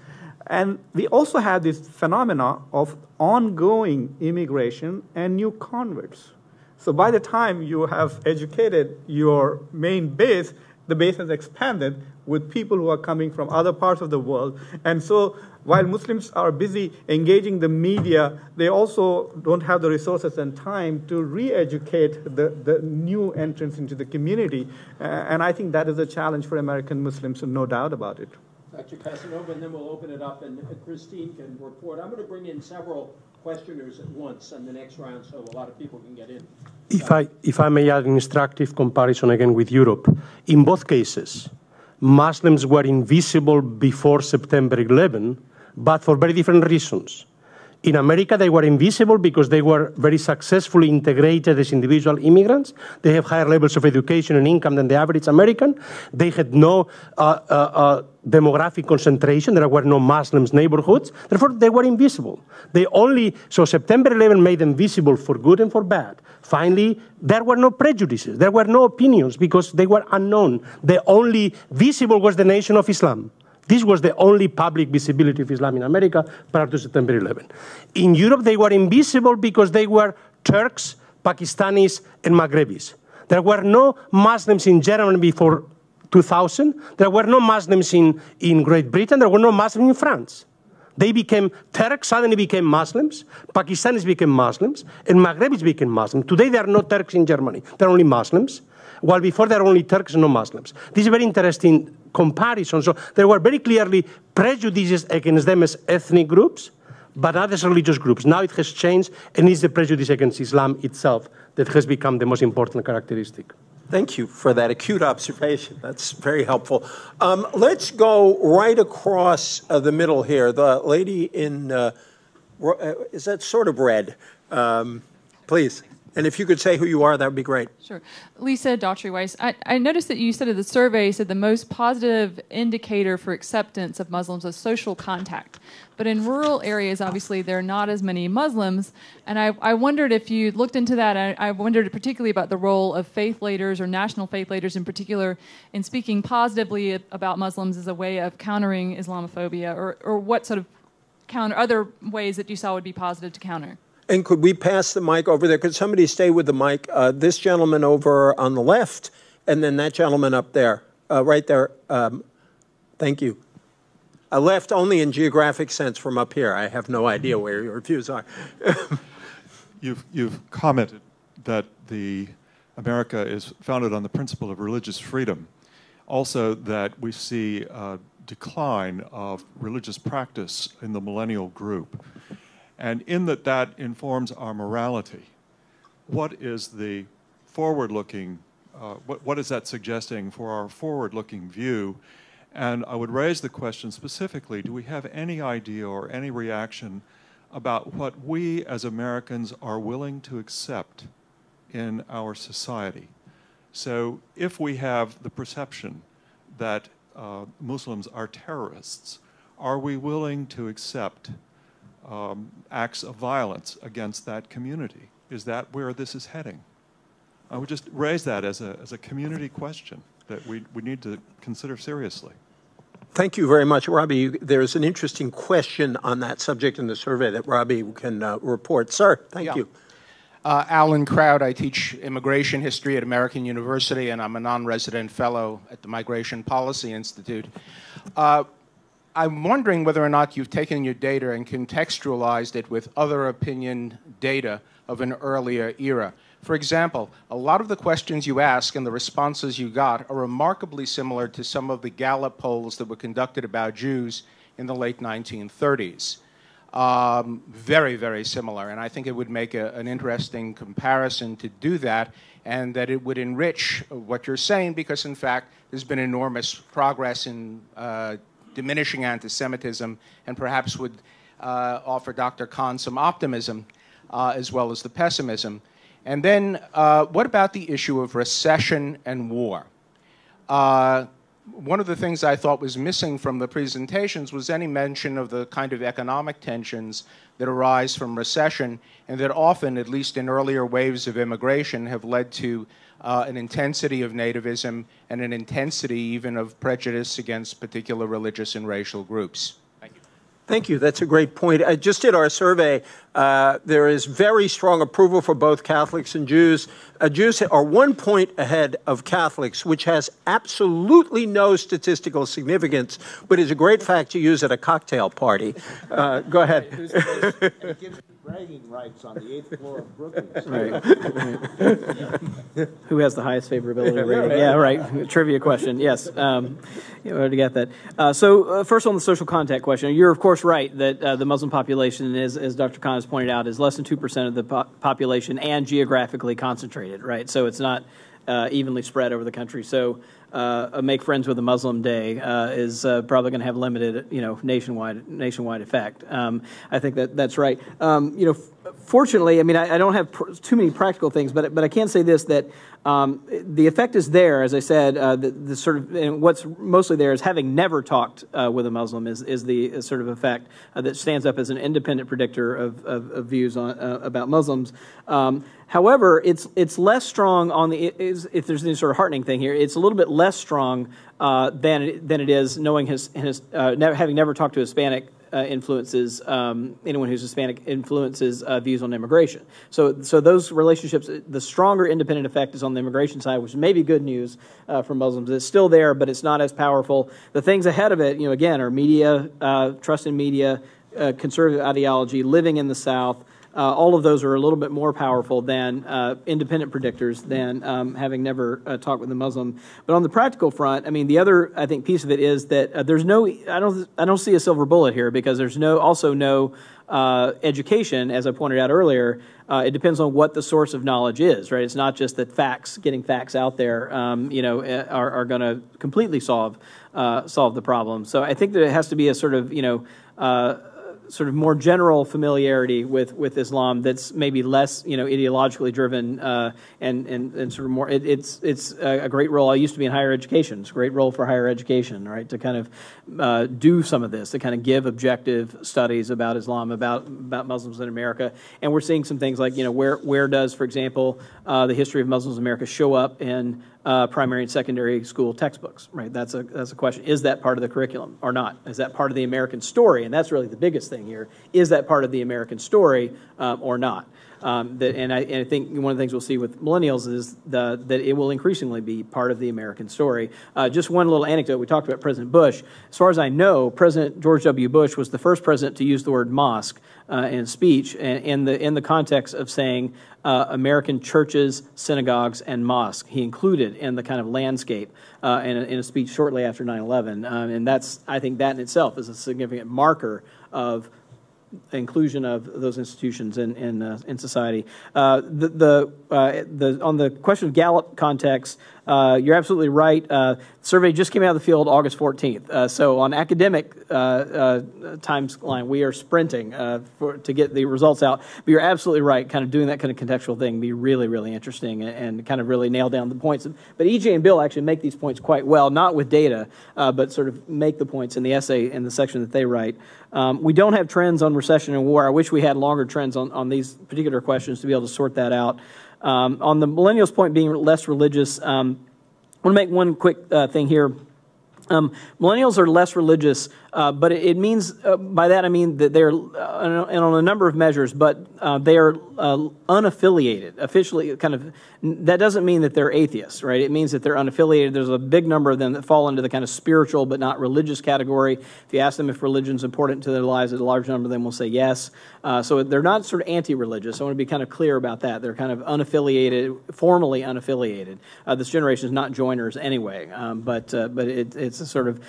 And we also have this phenomena of ongoing immigration and new converts. So by the time you have educated your main base, the base has expanded with people who are coming from other parts of the world. And so while Muslims are busy engaging the media, they also don't have the resources and time to re-educate the new entrants into the community. And I think that is a challenge for American Muslims, no doubt about it. Dr. Casanova, and then we'll open it up, and Christine can report. I'm going to bring in several questioners at once in the next round so a lot of people can get in. If I may add an instructive comparison again with Europe, in both cases, Muslims were invisible before September 11, but for very different reasons. In America, they were invisible because they were very successfully integrated as individual immigrants. They have higher levels of education and income than the average American. They had no demographic concentration. There were no Muslims neighborhoods. Therefore, they were invisible. So September 11 made them visible for good and for bad. Finally, there were no prejudices. There were no opinions because they were unknown. The only visible was the Nation of Islam. This was the only public visibility of Islam in America prior to September 11. In Europe, they were invisible because they were Turks, Pakistanis, and Maghrebis. There were no Muslims in Germany before 2000. There were no Muslims in Great Britain. There were no Muslims in France. They became Turks, suddenly became Muslims. Pakistanis became Muslims, and Maghrebis became Muslims. Today, there are no Turks in Germany. There are only Muslims, while before there were only Turks and no Muslims. This is a very interesting comparison. So there were very clearly prejudices against them as ethnic groups, but not as religious groups. Now it has changed, and it's the prejudice against Islam itself that has become the most important characteristic. Thank you for that acute observation. That's very helpful. Let's go right across the middle here. The lady in, is that sort of red? Please. And if you could say who you are, that would be great. Sure. Lisa Daughtry-Weiss. I noticed that you said that the survey said the most positive indicator for acceptance of Muslims is social contact. But in rural areas, obviously, there are not as many Muslims. And I wondered if you looked into that. I wondered particularly about the role of faith leaders or national faith leaders in particular in speaking positively about Muslims as a way of countering Islamophobia, or what sort of other ways that you saw would be positive to counter. And could we pass the mic over there? Could somebody stay with the mic? This gentleman over on the left, and then that gentleman up there, right there. Thank you. Left only in geographic sense from up here. I have no idea where your views are. You've commented that America is founded on the principle of religious freedom. Also that we see a decline of religious practice in the millennial group. And in that informs our morality. What is the forward-looking, what is that suggesting for our forward-looking view? And I would raise the question specifically, do we have any idea or any reaction about what we as Americans are willing to accept in our society? So if we have the perception that Muslims are terrorists, are we willing to accept acts of violence against that community. Is that where this is heading? I would just raise that as a community question that we need to consider seriously. Thank you very much, Robbie. There's an interesting question on that subject in the survey that Robbie can report. Sir, thank you. Alan Crowd. I teach immigration history at American University, and I'm a non-resident fellow at the Migration Policy Institute. I'm wondering whether or not you've taken your data and contextualized it with other opinion data of an earlier era. For example, a lot of the questions you ask and the responses you got are remarkably similar to some of the Gallup polls that were conducted about Jews in the late 1930s. Very, very similar, and I think it would make an interesting comparison to do that, and that it would enrich what you're saying, because in fact there's been enormous progress in diminishing anti-Semitism, and perhaps would offer Dr. Kahn some optimism as well as the pessimism. And then what about the issue of recession and war? One of the things I thought was missing from the presentations was any mention of the kind of economic tensions that arise from recession, and that often, at least in earlier waves of immigration, have led to an intensity of nativism and an intensity even of prejudice against particular religious and racial groups. Thank you. Thank you. That's a great point. I just did our survey. There is very strong approval for both Catholics and Jews. Jews are 1 point ahead of Catholics, which has absolutely no statistical significance, but is a great fact to use at a cocktail party. Go ahead. It gives you bragging rights on the 8th floor of Brookings. Right. Who has the highest favorability rating? Yeah, right. Trivia question. Yes. You already got that. So first on the social contact question, you're of course right that the Muslim population is, as Dr. Kahn has pointed out, is less than 2% of the population and geographically concentrated, right? So it's not evenly spread over the country. So a Make Friends with a Muslim Day is probably going to have limited, nationwide effect. I think that's right. Fortunately, I mean, I don't have too many practical things, but I can say this, that the effect is there, as I said. The sort of, and what's mostly there is having never talked with a Muslim is the sort of effect that stands up as an independent predictor of views on about Muslims. However, it's less strong on the, if there's any sort of heartening thing here, it's a little bit less strong than it is knowing having never talked to Hispanic influences, anyone who's Hispanic influences views on immigration. So those relationships, the stronger independent effect is on the immigration side, which may be good news for Muslims. It's still there, but it's not as powerful. The things ahead of it, again, are media, trust in media, conservative ideology, living in the South. All of those are a little bit more powerful than independent predictors than having never talked with a Muslim. But on the practical front, I mean, the other, I think, piece of it is that there's no, I don't see a silver bullet here, because there's also no education, as I pointed out earlier. It depends on what the source of knowledge is, right? It's not just that getting facts out there, are going to completely solve the problem. So I think that it has to be a sort of, sort of more general familiarity with Islam that's maybe less, ideologically driven, and sort of more. It's a great role. I used to be in higher education. It's a great role for higher education, right? To kind of do some of this, to kind of give objective studies about Islam, about Muslims in America. And we're seeing some things like, where does, for example, the history of Muslims in America show up in primary and secondary school textbooks, right? That's a question. Is that part of the curriculum or not? Is that part of the American story? And that's really the biggest thing here. Is that part of the American story or not? And I think one of the things we'll see with millennials is that it will increasingly be part of the American story. Just one little anecdote. We talked about President Bush. As far as I know, President George W. Bush was the first president to use the word mosque in speech in the context of saying American churches, synagogues, and mosques. He included in the kind of landscape in a speech shortly after 9/11. And I think that in itself is a significant marker of inclusion of those institutions in society. On the question of Gallup context, you're absolutely right. The survey just came out of the field August 14th. So on academic timeline, we are sprinting to get the results out. But you're absolutely right. Kind of doing that kind of contextual thing would be really, really interesting and kind of really nail down the points. But EJ and Bill actually make these points quite well, not with data, but sort of make the points in the essay in the section that they write. We don't have trends on recession and war. I wish we had longer trends on these particular questions to be able to sort that out. On the millennials' point being less religious, I want to make one quick thing here. Millennials are less religious, but it means, by that I mean that they're, and on a number of measures, but they are unaffiliated, officially kind of, that doesn't mean that they're atheists, right? It means that they're unaffiliated. There's a big number of them that fall into the kind of spiritual but not religious category. If you ask them if religion's important to their lives, a large number of them will say yes. So they're not sort of anti-religious. I want to be kind of clear about that. They're kind of unaffiliated, formally unaffiliated. This generation is not joiners anyway, but it's a sort of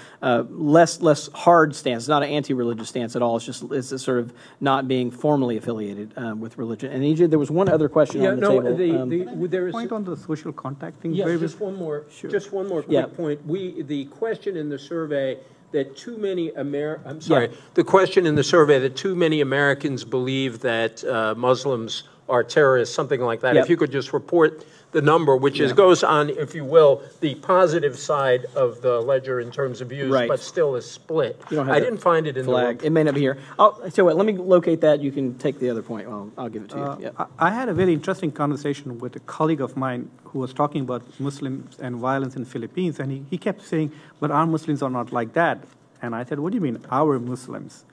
less hard stance. It's not an anti-religious stance at all. It's a sort of not being formally affiliated with religion. And EJ, there was one other question on the table. There is point on the social contact thing. Yes, just one more. Sure. Just one more quick point. The question in the survey that too many the question in the survey that too many Americans believe that Muslims are terrorists, something like that. If you could just report the number, which goes on, if you will, the positive side of the ledger in terms of views, but still is split. I didn't find it in flag. the. It may not be here. So let me locate that. You can take the other point. I'll give it to you. I had a very interesting conversation with a colleague of mine who was talking about Muslims and violence in the Philippines, and he kept saying, but our Muslims are not like that. And I said, what do you mean, our Muslims?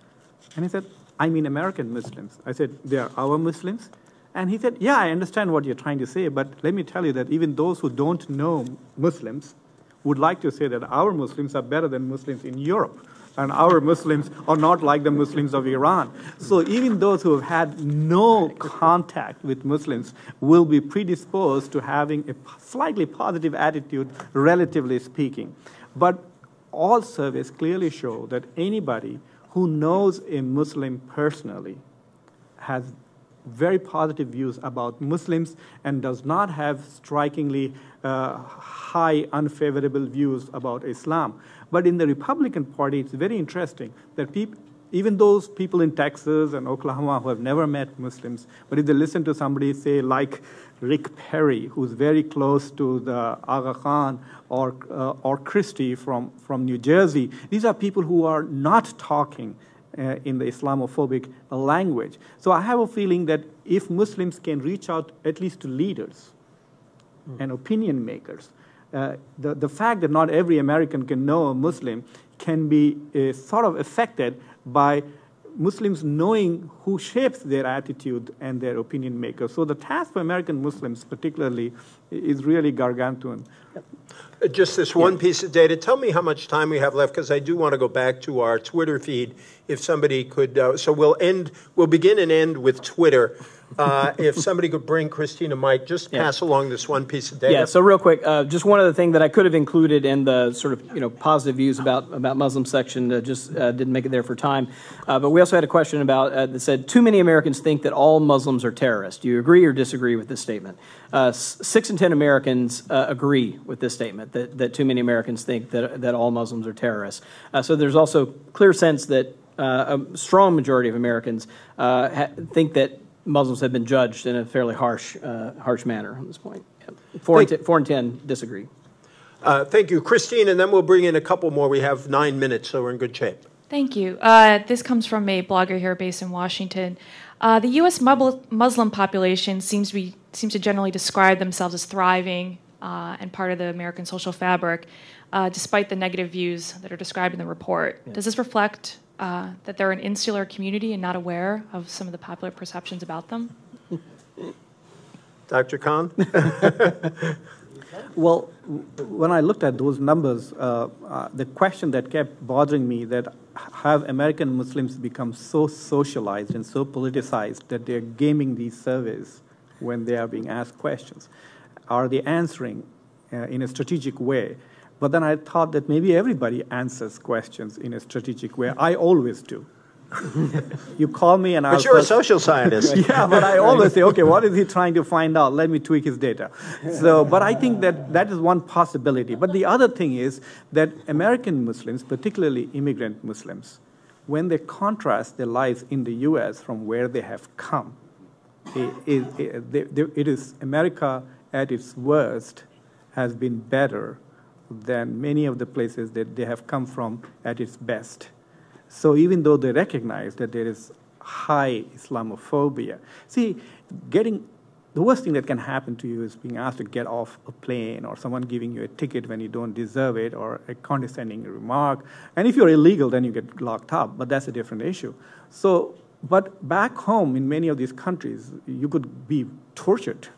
And he said, I mean American Muslims. I said, they are our Muslims? And he said, yeah, I understand what you're trying to say, but let me tell you that even those who don't know Muslims would like to say that our Muslims are better than Muslims in Europe, and our Muslims are not like the Muslims of Iran. So even those who have had no contact with Muslims will be predisposed to having a slightly positive attitude, relatively speaking. But all surveys clearly show that anybody who knows a Muslim personally has very positive views about Muslims and does not have strikingly high unfavorable views about Islam. But in the Republican Party, it's very interesting that even those people in Texas and Oklahoma who have never met Muslims, but if they listen to somebody, say, like Rick Perry, who's very close to the Aga Khan or Christie from New Jersey, these are people who are not talking in the Islamophobic language. So I have a feeling that if Muslims can reach out at least to leaders and opinion makers, the fact that not every American can know a Muslim can be sort of affected by Muslims knowing who shapes their attitude and their opinion makers. So the task for American Muslims particularly is really gargantuan. Just this one piece of data. Tell me how much time we have left, because I do want to go back to our Twitter feed. If somebody could, so we'll begin and end with Twitter. If somebody could bring Christina Mike, just pass along this one piece of data. Yeah, so real quick, just one other thing that I could have included in the sort of positive views about Muslim section, just didn't make it there for time. But we also had a question about that said, too many Americans think that all Muslims are terrorists. Do you agree or disagree with this statement? 6 in 10 Americans agree with this statement, that too many Americans think that all Muslims are terrorists. So there's also clear sense that a strong majority of Americans think that Muslims have been judged in a fairly harsh manner at this point. 4 in 10 disagree. Thank you, Christine, and then we'll bring in a couple more. We have 9 minutes, so we're in good shape. Thank you. This comes from a blogger here based in Washington. The U.S. Muslim population seems to generally describe themselves as thriving and part of the American social fabric, despite the negative views that are described in the report. Yeah. Does this reflect that they're an insular community and not aware of some of the popular perceptions about them? Dr. Khan? Well, when I looked at those numbers, the question that kept bothering me, that have American Muslims become so socialized and so politicized that they're gaming these surveys when they are being asked questions? Are they answering in a strategic way? But then I thought that maybe everybody answers questions in a strategic way. I always do. You call me and But you're a social scientist. Yeah, but I always say, okay, what is he trying to find out? Let me tweak his data. But I think that is one possibility. But the other thing is that American Muslims, particularly immigrant Muslims, when they contrast their lives in the U.S. from where they have come, it is America at its worst has been better than many of the places that they have come from at its best. So even though they recognize that there is high Islamophobia. See, the worst thing that can happen to you is being asked to get off a plane, or someone giving you a ticket when you don't deserve it, or a condescending remark. And if you're illegal, then you get locked up, but that's a different issue. So, but back home in many of these countries, you could be tortured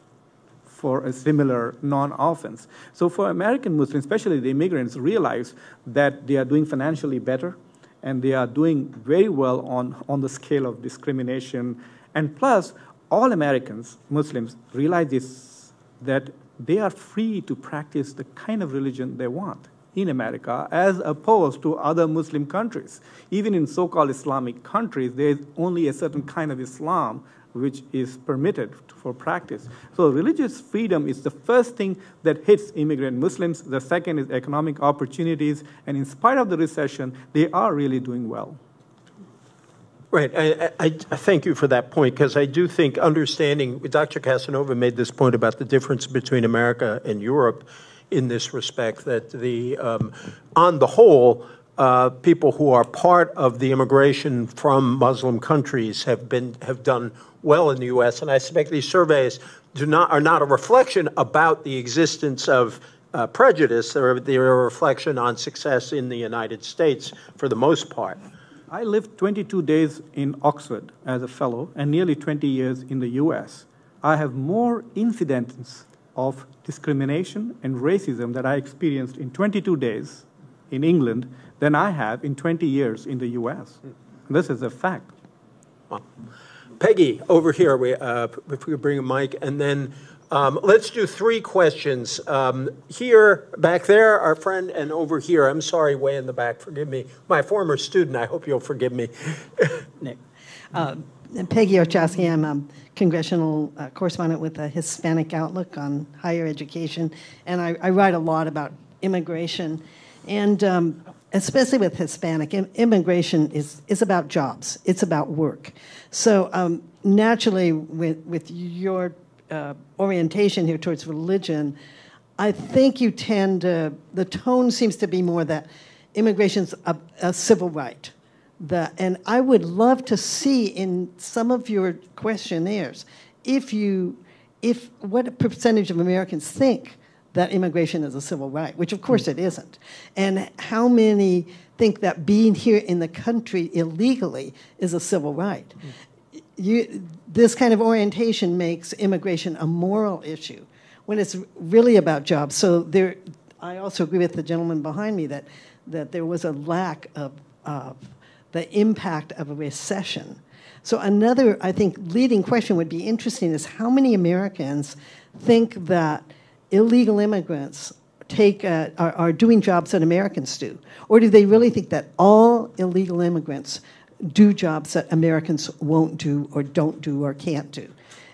for a similar non-offense. So for American Muslims, especially the immigrants, realize that they are doing financially better, and they are doing very well on the scale of discrimination. And plus, all Americans, Muslims, realize this, that they are free to practice the kind of religion they want in America, as opposed to other Muslim countries. Even in so-called Islamic countries, there is only a certain kind of Islam which is permitted for practice. So religious freedom is the first thing that hits immigrant Muslims. The second is economic opportunities. And in spite of the recession, they are really doing well. Right. I thank you for that point, because I do think understanding, Dr. Casanova made this point about the difference between America and Europe in this respect, that on the whole, people who are part of the immigration from Muslim countries have done well in the U.S., and I suspect these surveys are not a reflection about the existence of prejudice. They're a reflection on success in the United States for the most part. I lived 22 days in Oxford as a fellow and nearly 20 years in the U.S. I have more incidents of discrimination and racism that I experienced in 22 days in England than I have in 20 years in the U.S. This is a fact. Well, Peggy, over here, if we could bring a mic, and then let's do 3 questions. Here, back there, our friend, and over here. I'm sorry, way in the back, forgive me. My former student, I hope you'll forgive me. Nick. Peggy Ochowski, I'm a congressional correspondent with a Hispanic Outlook on higher education, and I write a lot about immigration. And especially with Hispanic, immigration is about jobs. It's about work. So naturally, with your orientation here towards religion, I think you tend to, the tone seems to be more that immigration's a civil right. And I would love to see in some of your questionnaires what percentage of Americans think that immigration is a civil right, which of course it isn't, and how many think that being here in the country illegally is a civil right. This kind of orientation makes immigration a moral issue when it's really about jobs. So I also agree with the gentleman behind me that there was a lack of the impact of a recession. So another, I think, leading question would be interesting is how many Americans think that illegal immigrants are doing jobs that Americans do? Or do they really think that all illegal immigrants do jobs that Americans won't do or don't do or can't do?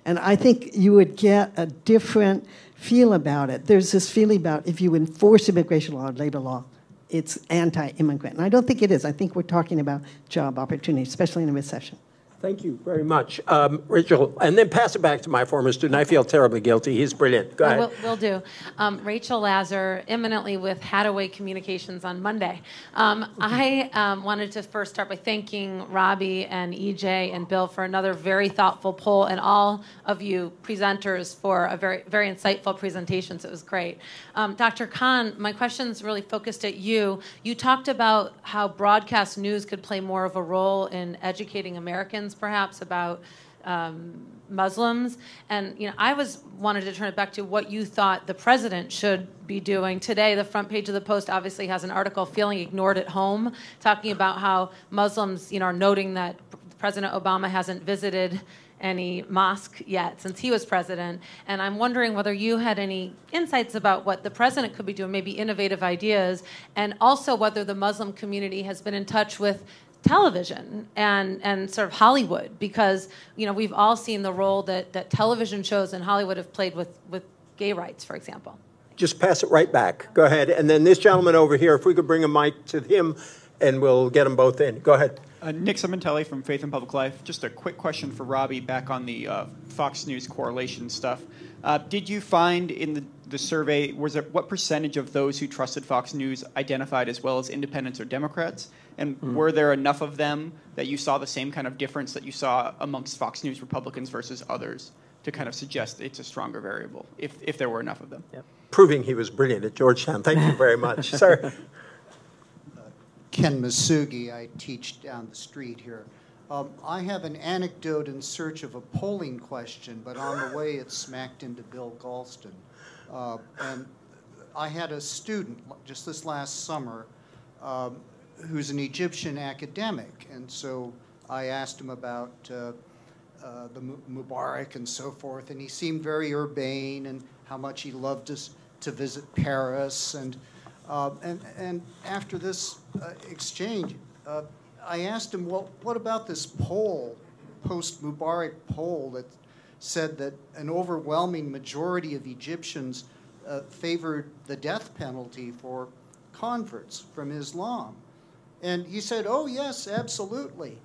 And I think you would get a different feel about it. There's this feeling about if you enforce immigration law or labor law, it's anti-immigrant. And I don't think it is. I think we're talking about job opportunities, especially in a recession. Thank you very much. Rachel, and then pass it back to my former student. I feel terribly guilty. He's brilliant. Go ahead. Will do. Rachel Lazar, eminently with Hadaway Communications on Monday. I wanted to first start by thanking Robbie and EJ and Bill for another very thoughtful poll, and all of you presenters for a very, very insightful presentations. It was great. Dr. Khan, my question's really focused at you. You talked about how broadcast news could play more of a role in educating Americans perhaps about Muslims, and I wanted to turn it back to what you thought the president should be doing. Today, the front page of the Post obviously has an article, Feeling Ignored at Home, talking about how Muslims, are noting that President Obama hasn't visited any mosque yet since he was president, and I'm wondering whether you had any insights about what the president could be doing, maybe innovative ideas, and also whether the Muslim community has been in touch with television and sort of Hollywood, because we've all seen the role that television shows in Hollywood have played with gay rights, for example. Just pass it right back. Go ahead. And then this gentleman over here, if we could bring a mic to him, and we'll get them both in. Go ahead. Nick Simontelli from Faith and Public Life. Just a quick question for Robbie back on the Fox News correlation stuff. Did you find in the survey, what percentage of those who trusted Fox News identified as well as independents or Democrats? And were there enough of them that you saw the same kind of difference that you saw amongst Fox News Republicans versus others to kind of suggest it's a stronger variable, if there were enough of them? Yep. Proving he was brilliant at Georgetown. Thank you very much. Sir. Ken Masugi, I teach down the street here. I have an anecdote in search of a polling question, but on the way it smacked into Bill Galston. And I had a student just this last summer who's an Egyptian academic, and so I asked him about the Mubarak and so forth, and he seemed very urbane and how much he loved to visit Paris. And after this exchange, I asked him, well, what about this poll, post-Mubarak poll, that said that an overwhelming majority of Egyptians favored the death penalty for converts from Islam? And he said, oh, yes, absolutely.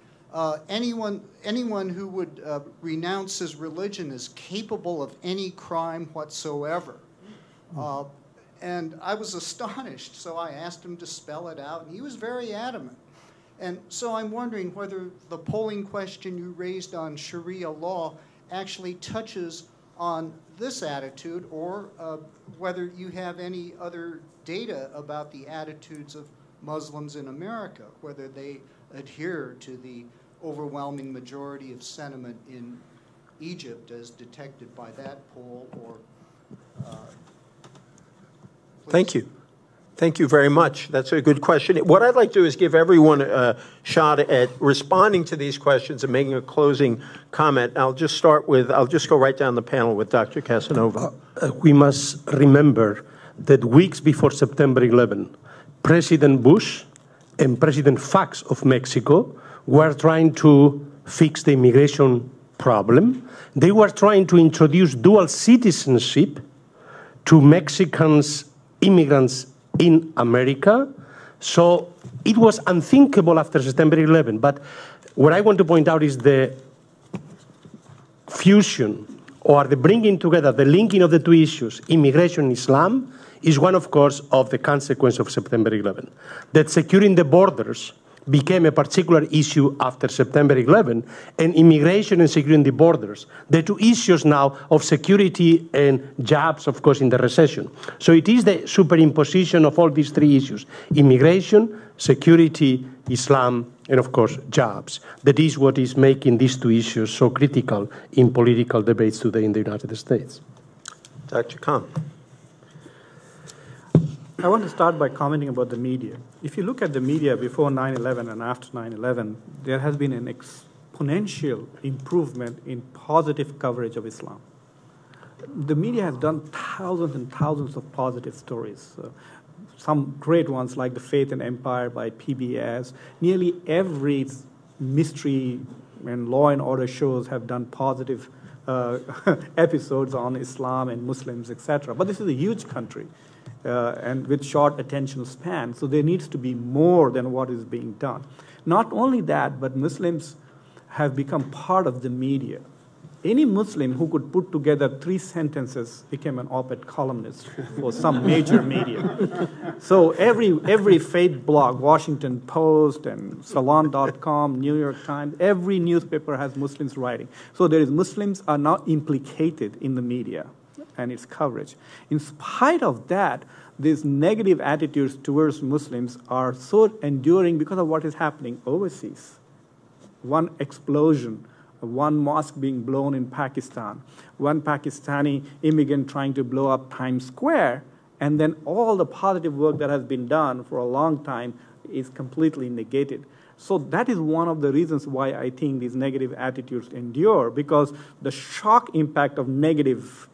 Anyone who would renounce his religion is capable of any crime whatsoever. And I was astonished, so I asked him to spell it out, and he was very adamant. And so I'm wondering whether the polling question you raised on Sharia law actually touches on this attitude, or whether you have any other data about the attitudes of Muslims in America, whether they adhere to the overwhelming majority of sentiment in Egypt as detected by that poll, or... Thank you. Thank you very much. That's a good question. What I'd like to do is give everyone a shot at responding to these questions and making a closing comment. I'll just go right down the panel with Dr. Casanova. We must remember that weeks before September 11, President Bush and President Fox of Mexico were trying to fix the immigration problem. They were trying to introduce dual citizenship to Mexicans, immigrants in America. So it was unthinkable after September 11. But what I want to point out is the fusion, or the bringing together, the linking of the two issues, immigration and Islam, is one, of course, of the consequence of September 11. That securing the borders became a particular issue after September 11, and immigration and securing the borders, the two issues now of security and jobs, of course, in the recession. So it is the superimposition of all these three issues, immigration, security, Islam, and of course, jobs. That is what is making these two issues so critical in political debates today in the United States. Dr. Khan. I want to start by commenting about the media. If you look at the media before 9/11 and after 9/11, there has been an exponential improvement in positive coverage of Islam. The media has done thousands and thousands of positive stories. Some great ones like The Faith and Empire by PBS. Nearly every mystery and law and order shows have done positive episodes on Islam and Muslims, etc. But this is a huge country. And with short attention span, so there needs to be more than what is being done. Not only that, but Muslims have become part of the media. Any Muslim who could put together 3 sentences became an op-ed columnist for some major media. So every faith blog, Washington Post and Salon.com, New York Times, every newspaper has Muslims writing. So Muslims are now implicated in the media and its coverage. In spite of that, these negative attitudes towards Muslims are so enduring because of what is happening overseas. One explosion, one mosque being blown in Pakistan, one Pakistani immigrant trying to blow up Times Square, and then all the positive work that has been done for a long time is completely negated. So that is one of the reasons why I think these negative attitudes endure, because the shock impact of negative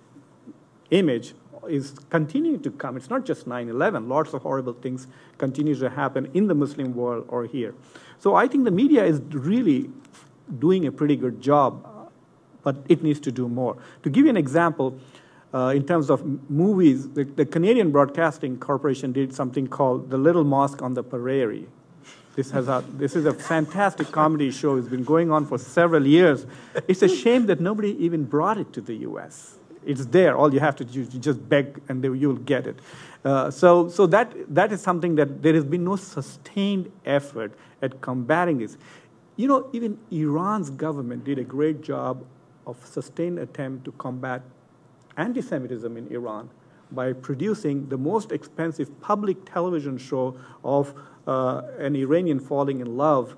image is continuing to come. It's not just 9/11. Lots of horrible things continue to happen in the Muslim world or here. So I think the media is really doing a pretty good job, but it needs to do more. To give you an example, in terms of movies, the Canadian Broadcasting Corporation did something called The Little Mosque on the Prairie. This is a fantastic comedy show. It's been going on for several years. It's a shame that nobody even brought it to the U.S. It's there. All you have to do is just beg, and you'll get it. So that is something that there has been no sustained effort at combating this. You know, even Iran's government did a great job of sustained attempt to combat anti-Semitism in Iran by producing the most expensive public television show of an Iranian falling in love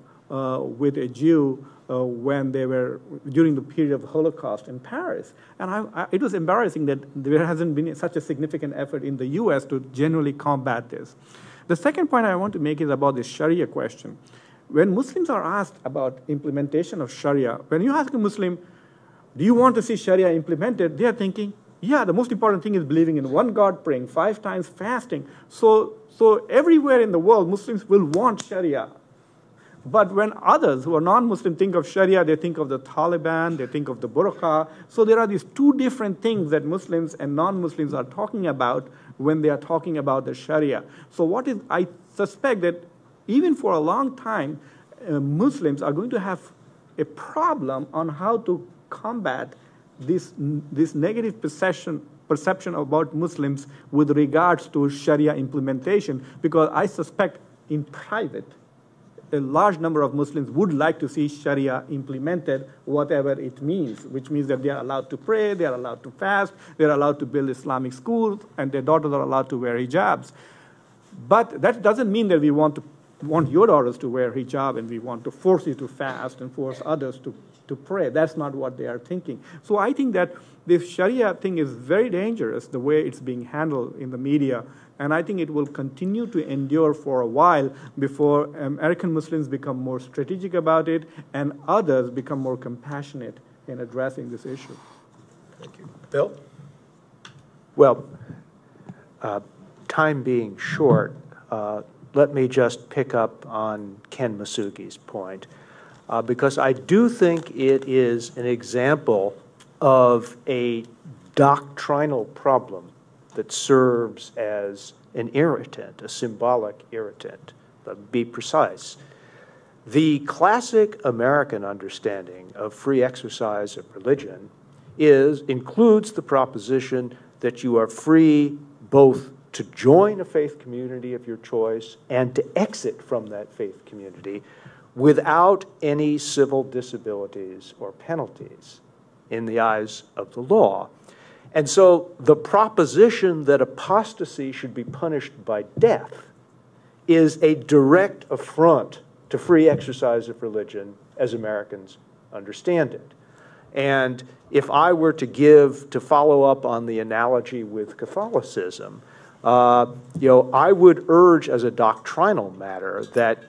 with a Jew when they were during the period of the Holocaust in Paris. And it was embarrassing that there hasn't been such a significant effort in the U.S. to generally combat this. The second point I want to make is about the Sharia question. When Muslims are asked about implementation of Sharia, when you ask a Muslim, do you want to see Sharia implemented, they are thinking, yeah, the most important thing is believing in one God, praying 5 times, fasting. So everywhere in the world, Muslims will want Sharia. But when others who are non-Muslim think of Sharia, they think of the Taliban, they think of the burqa. So there are these two different things that Muslims and non-Muslims are talking about when they are talking about the Sharia. So I suspect that even for a long time, Muslims are going to have a problem on how to combat this negative perception about Muslims with regards to Sharia implementation, because I suspect in private, a large number of Muslims would like to see Sharia implemented, whatever it means, which means that they are allowed to pray, they are allowed to fast, they are allowed to build Islamic schools, and their daughters are allowed to wear hijabs. But that doesn't mean that we want your daughters to wear hijab and we want to force you to fast and force others to pray. That's not what they are thinking. So I think that this Sharia thing is very dangerous, the way it's being handled in the media. And I think it will continue to endure for a while before American Muslims become more strategic about it and others become more compassionate in addressing this issue. Thank you. Bill? Well, time being short, let me just pick up on Ken Masugi's point, because I do think it is an example of a doctrinal problem that serves as an irritant, a symbolic irritant. But be precise. The classic American understanding of free exercise of religion includes the proposition that you are free both to join a faith community of your choice and to exit from that faith community without any civil disabilities or penalties in the eyes of the law. And so the proposition that apostasy should be punished by death is a direct affront to free exercise of religion as Americans understand it. And if I were to follow up on the analogy with Catholicism, I would urge as a doctrinal matter that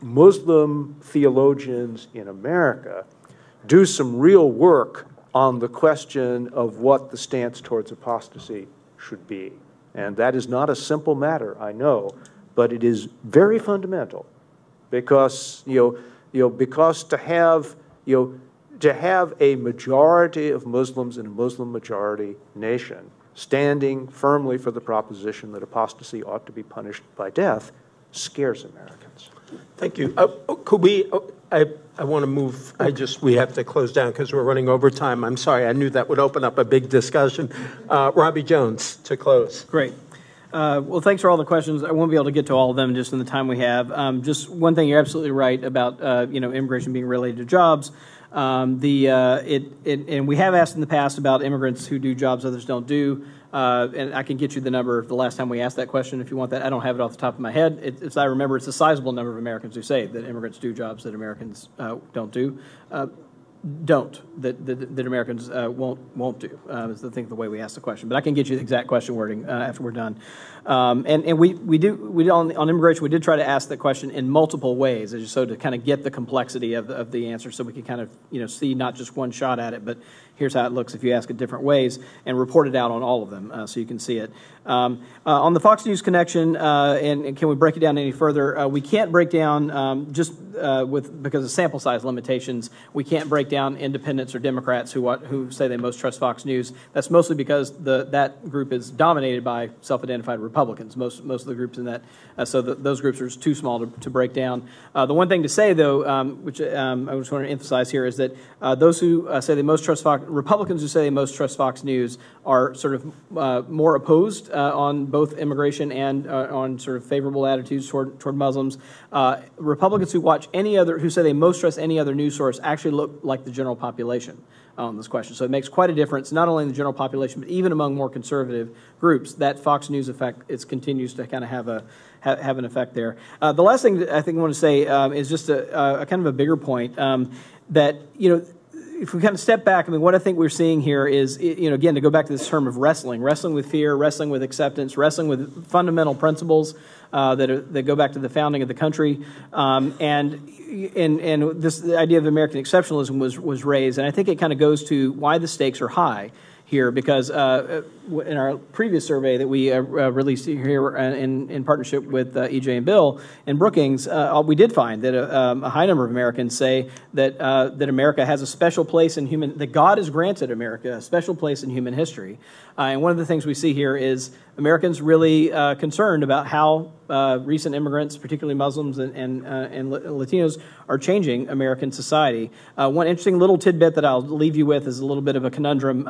Muslim theologians in America do some real work on the question of what the stance towards apostasy should be. And that is not a simple matter, I know, but it is very fundamental, because because to have a majority of Muslims in a Muslim majority nation standing firmly for the proposition that apostasy ought to be punished by death scares Americans. Thank you. Could we? I want to move. We have to close down because we're running over time. I'm sorry. I knew that would open up a big discussion. Robbie Jones to close. Great. Well, thanks for all the questions. I won't be able to get to all of them just in the time we have. Just one thing, you're absolutely right about immigration being related to jobs. And we have asked in the past about immigrants who do jobs others don't do. And I can get you the number the last time we asked that question if you want that. I don't have it off the top of my head. As I remember, it's a sizable number of Americans who say that immigrants do jobs that Americans don't do. That Americans won't do. Is I think the way we asked the question, but I can get you the exact question wording after we're done. And we did on immigration, we did try to ask that question in multiple ways, so to kind of get the complexity of the answer, so we can kind of see not just one shot at it, but here's how it looks if you ask it different ways, and report it out on all of them so you can see it. On the Fox News connection, and can we break it down any further? We can't break down because of sample size limitations. We can't break down independents or Democrats who say they most trust Fox News. That's mostly because that group is dominated by self-identified Republicans. Republicans, most of the groups in that. So those groups are too small to break down. The one thing to say, though, which I just want to emphasize here, is that those who say they most trust Fox, Republicans who say they most trust Fox News are sort of more opposed on both immigration and on sort of favorable attitudes toward Muslims. Republicans who say they most trust any other news source actually look like the general population on this question. So it makes quite a difference, not only in the general population, but even among more conservative groups. That Fox News effect continues to kind of have an effect there. The last thing that I think I want to say is just a kind of a bigger point that, if we kind of step back, I mean, what I think we're seeing here is, again, to go back to this term of wrestling with fear, wrestling with acceptance, wrestling with fundamental principles that go back to the founding of the country, and the idea of American exceptionalism was raised, and I think it kind of goes to why the stakes are high here, because in our previous survey that we released here in partnership with EJ and Bill and Brookings, we did find that a high number of Americans say that America has a special place in that God has granted America a special place in human history. And one of the things we see here is Americans really concerned about how recent immigrants, particularly Muslims and Latinos, are changing American society. One interesting little tidbit that I'll leave you with is a little bit of a conundrum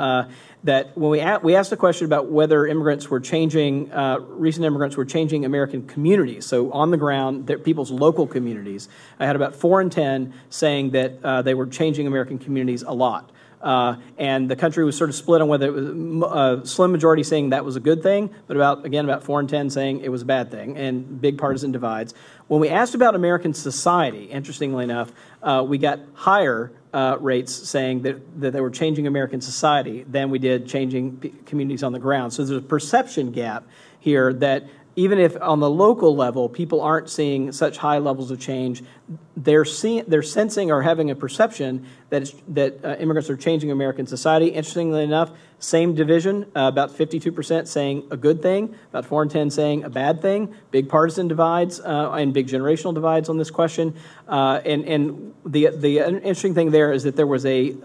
that when we asked a question about whether immigrants were changing, recent immigrants were changing American communities, so on the ground, people's local communities, I had about 4 in 10 saying that they were changing American communities a lot. And the country was sort of split on whether it was a slim majority saying that was a good thing, but about 4 in 10 saying it was a bad thing, and big partisan divides. When we asked about American society, interestingly enough, we got higher rates saying that they were changing American society than we did changing communities on the ground. So there's a perception gap here that even if on the local level people aren't seeing such high levels of change, they're sensing or having a perception that immigrants are changing American society. Interestingly enough, same division, about 52% saying a good thing, about 4 in 10 saying a bad thing. Big partisan divides and big generational divides on this question. And the interesting thing there is that there was a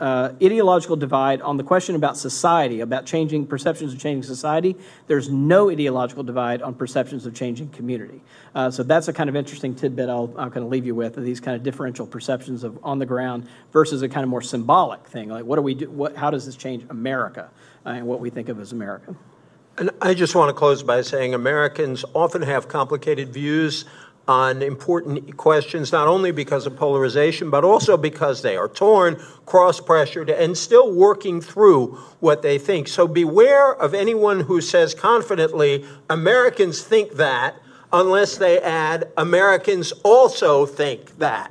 ideological divide on the question about society, about changing perceptions of changing society. There's no ideological divide on perceptions of changing community. So that's a kind of interesting tidbit I'll kind of leave you with, these kind of differential perceptions of on the ground versus a kind of more symbolic thing, like what do we do? How does this change America and what we think of as America? And I just want to close by saying Americans often have complicated views on important questions, not only because of polarization, but also because they are torn, cross-pressured, and still working through what they think. So beware of anyone who says confidently, Americans think that, unless they add, Americans also think that.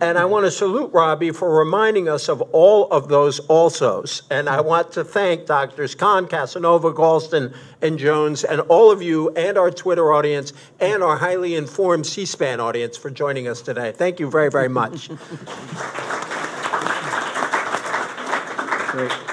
And I want to salute Robbie for reminding us of all of those alsos. And I want to thank Drs. Khan, Casanova, Galston, and Jones, and all of you, and our Twitter audience, and our highly informed C-SPAN audience for joining us today. Thank you very, very much. Great.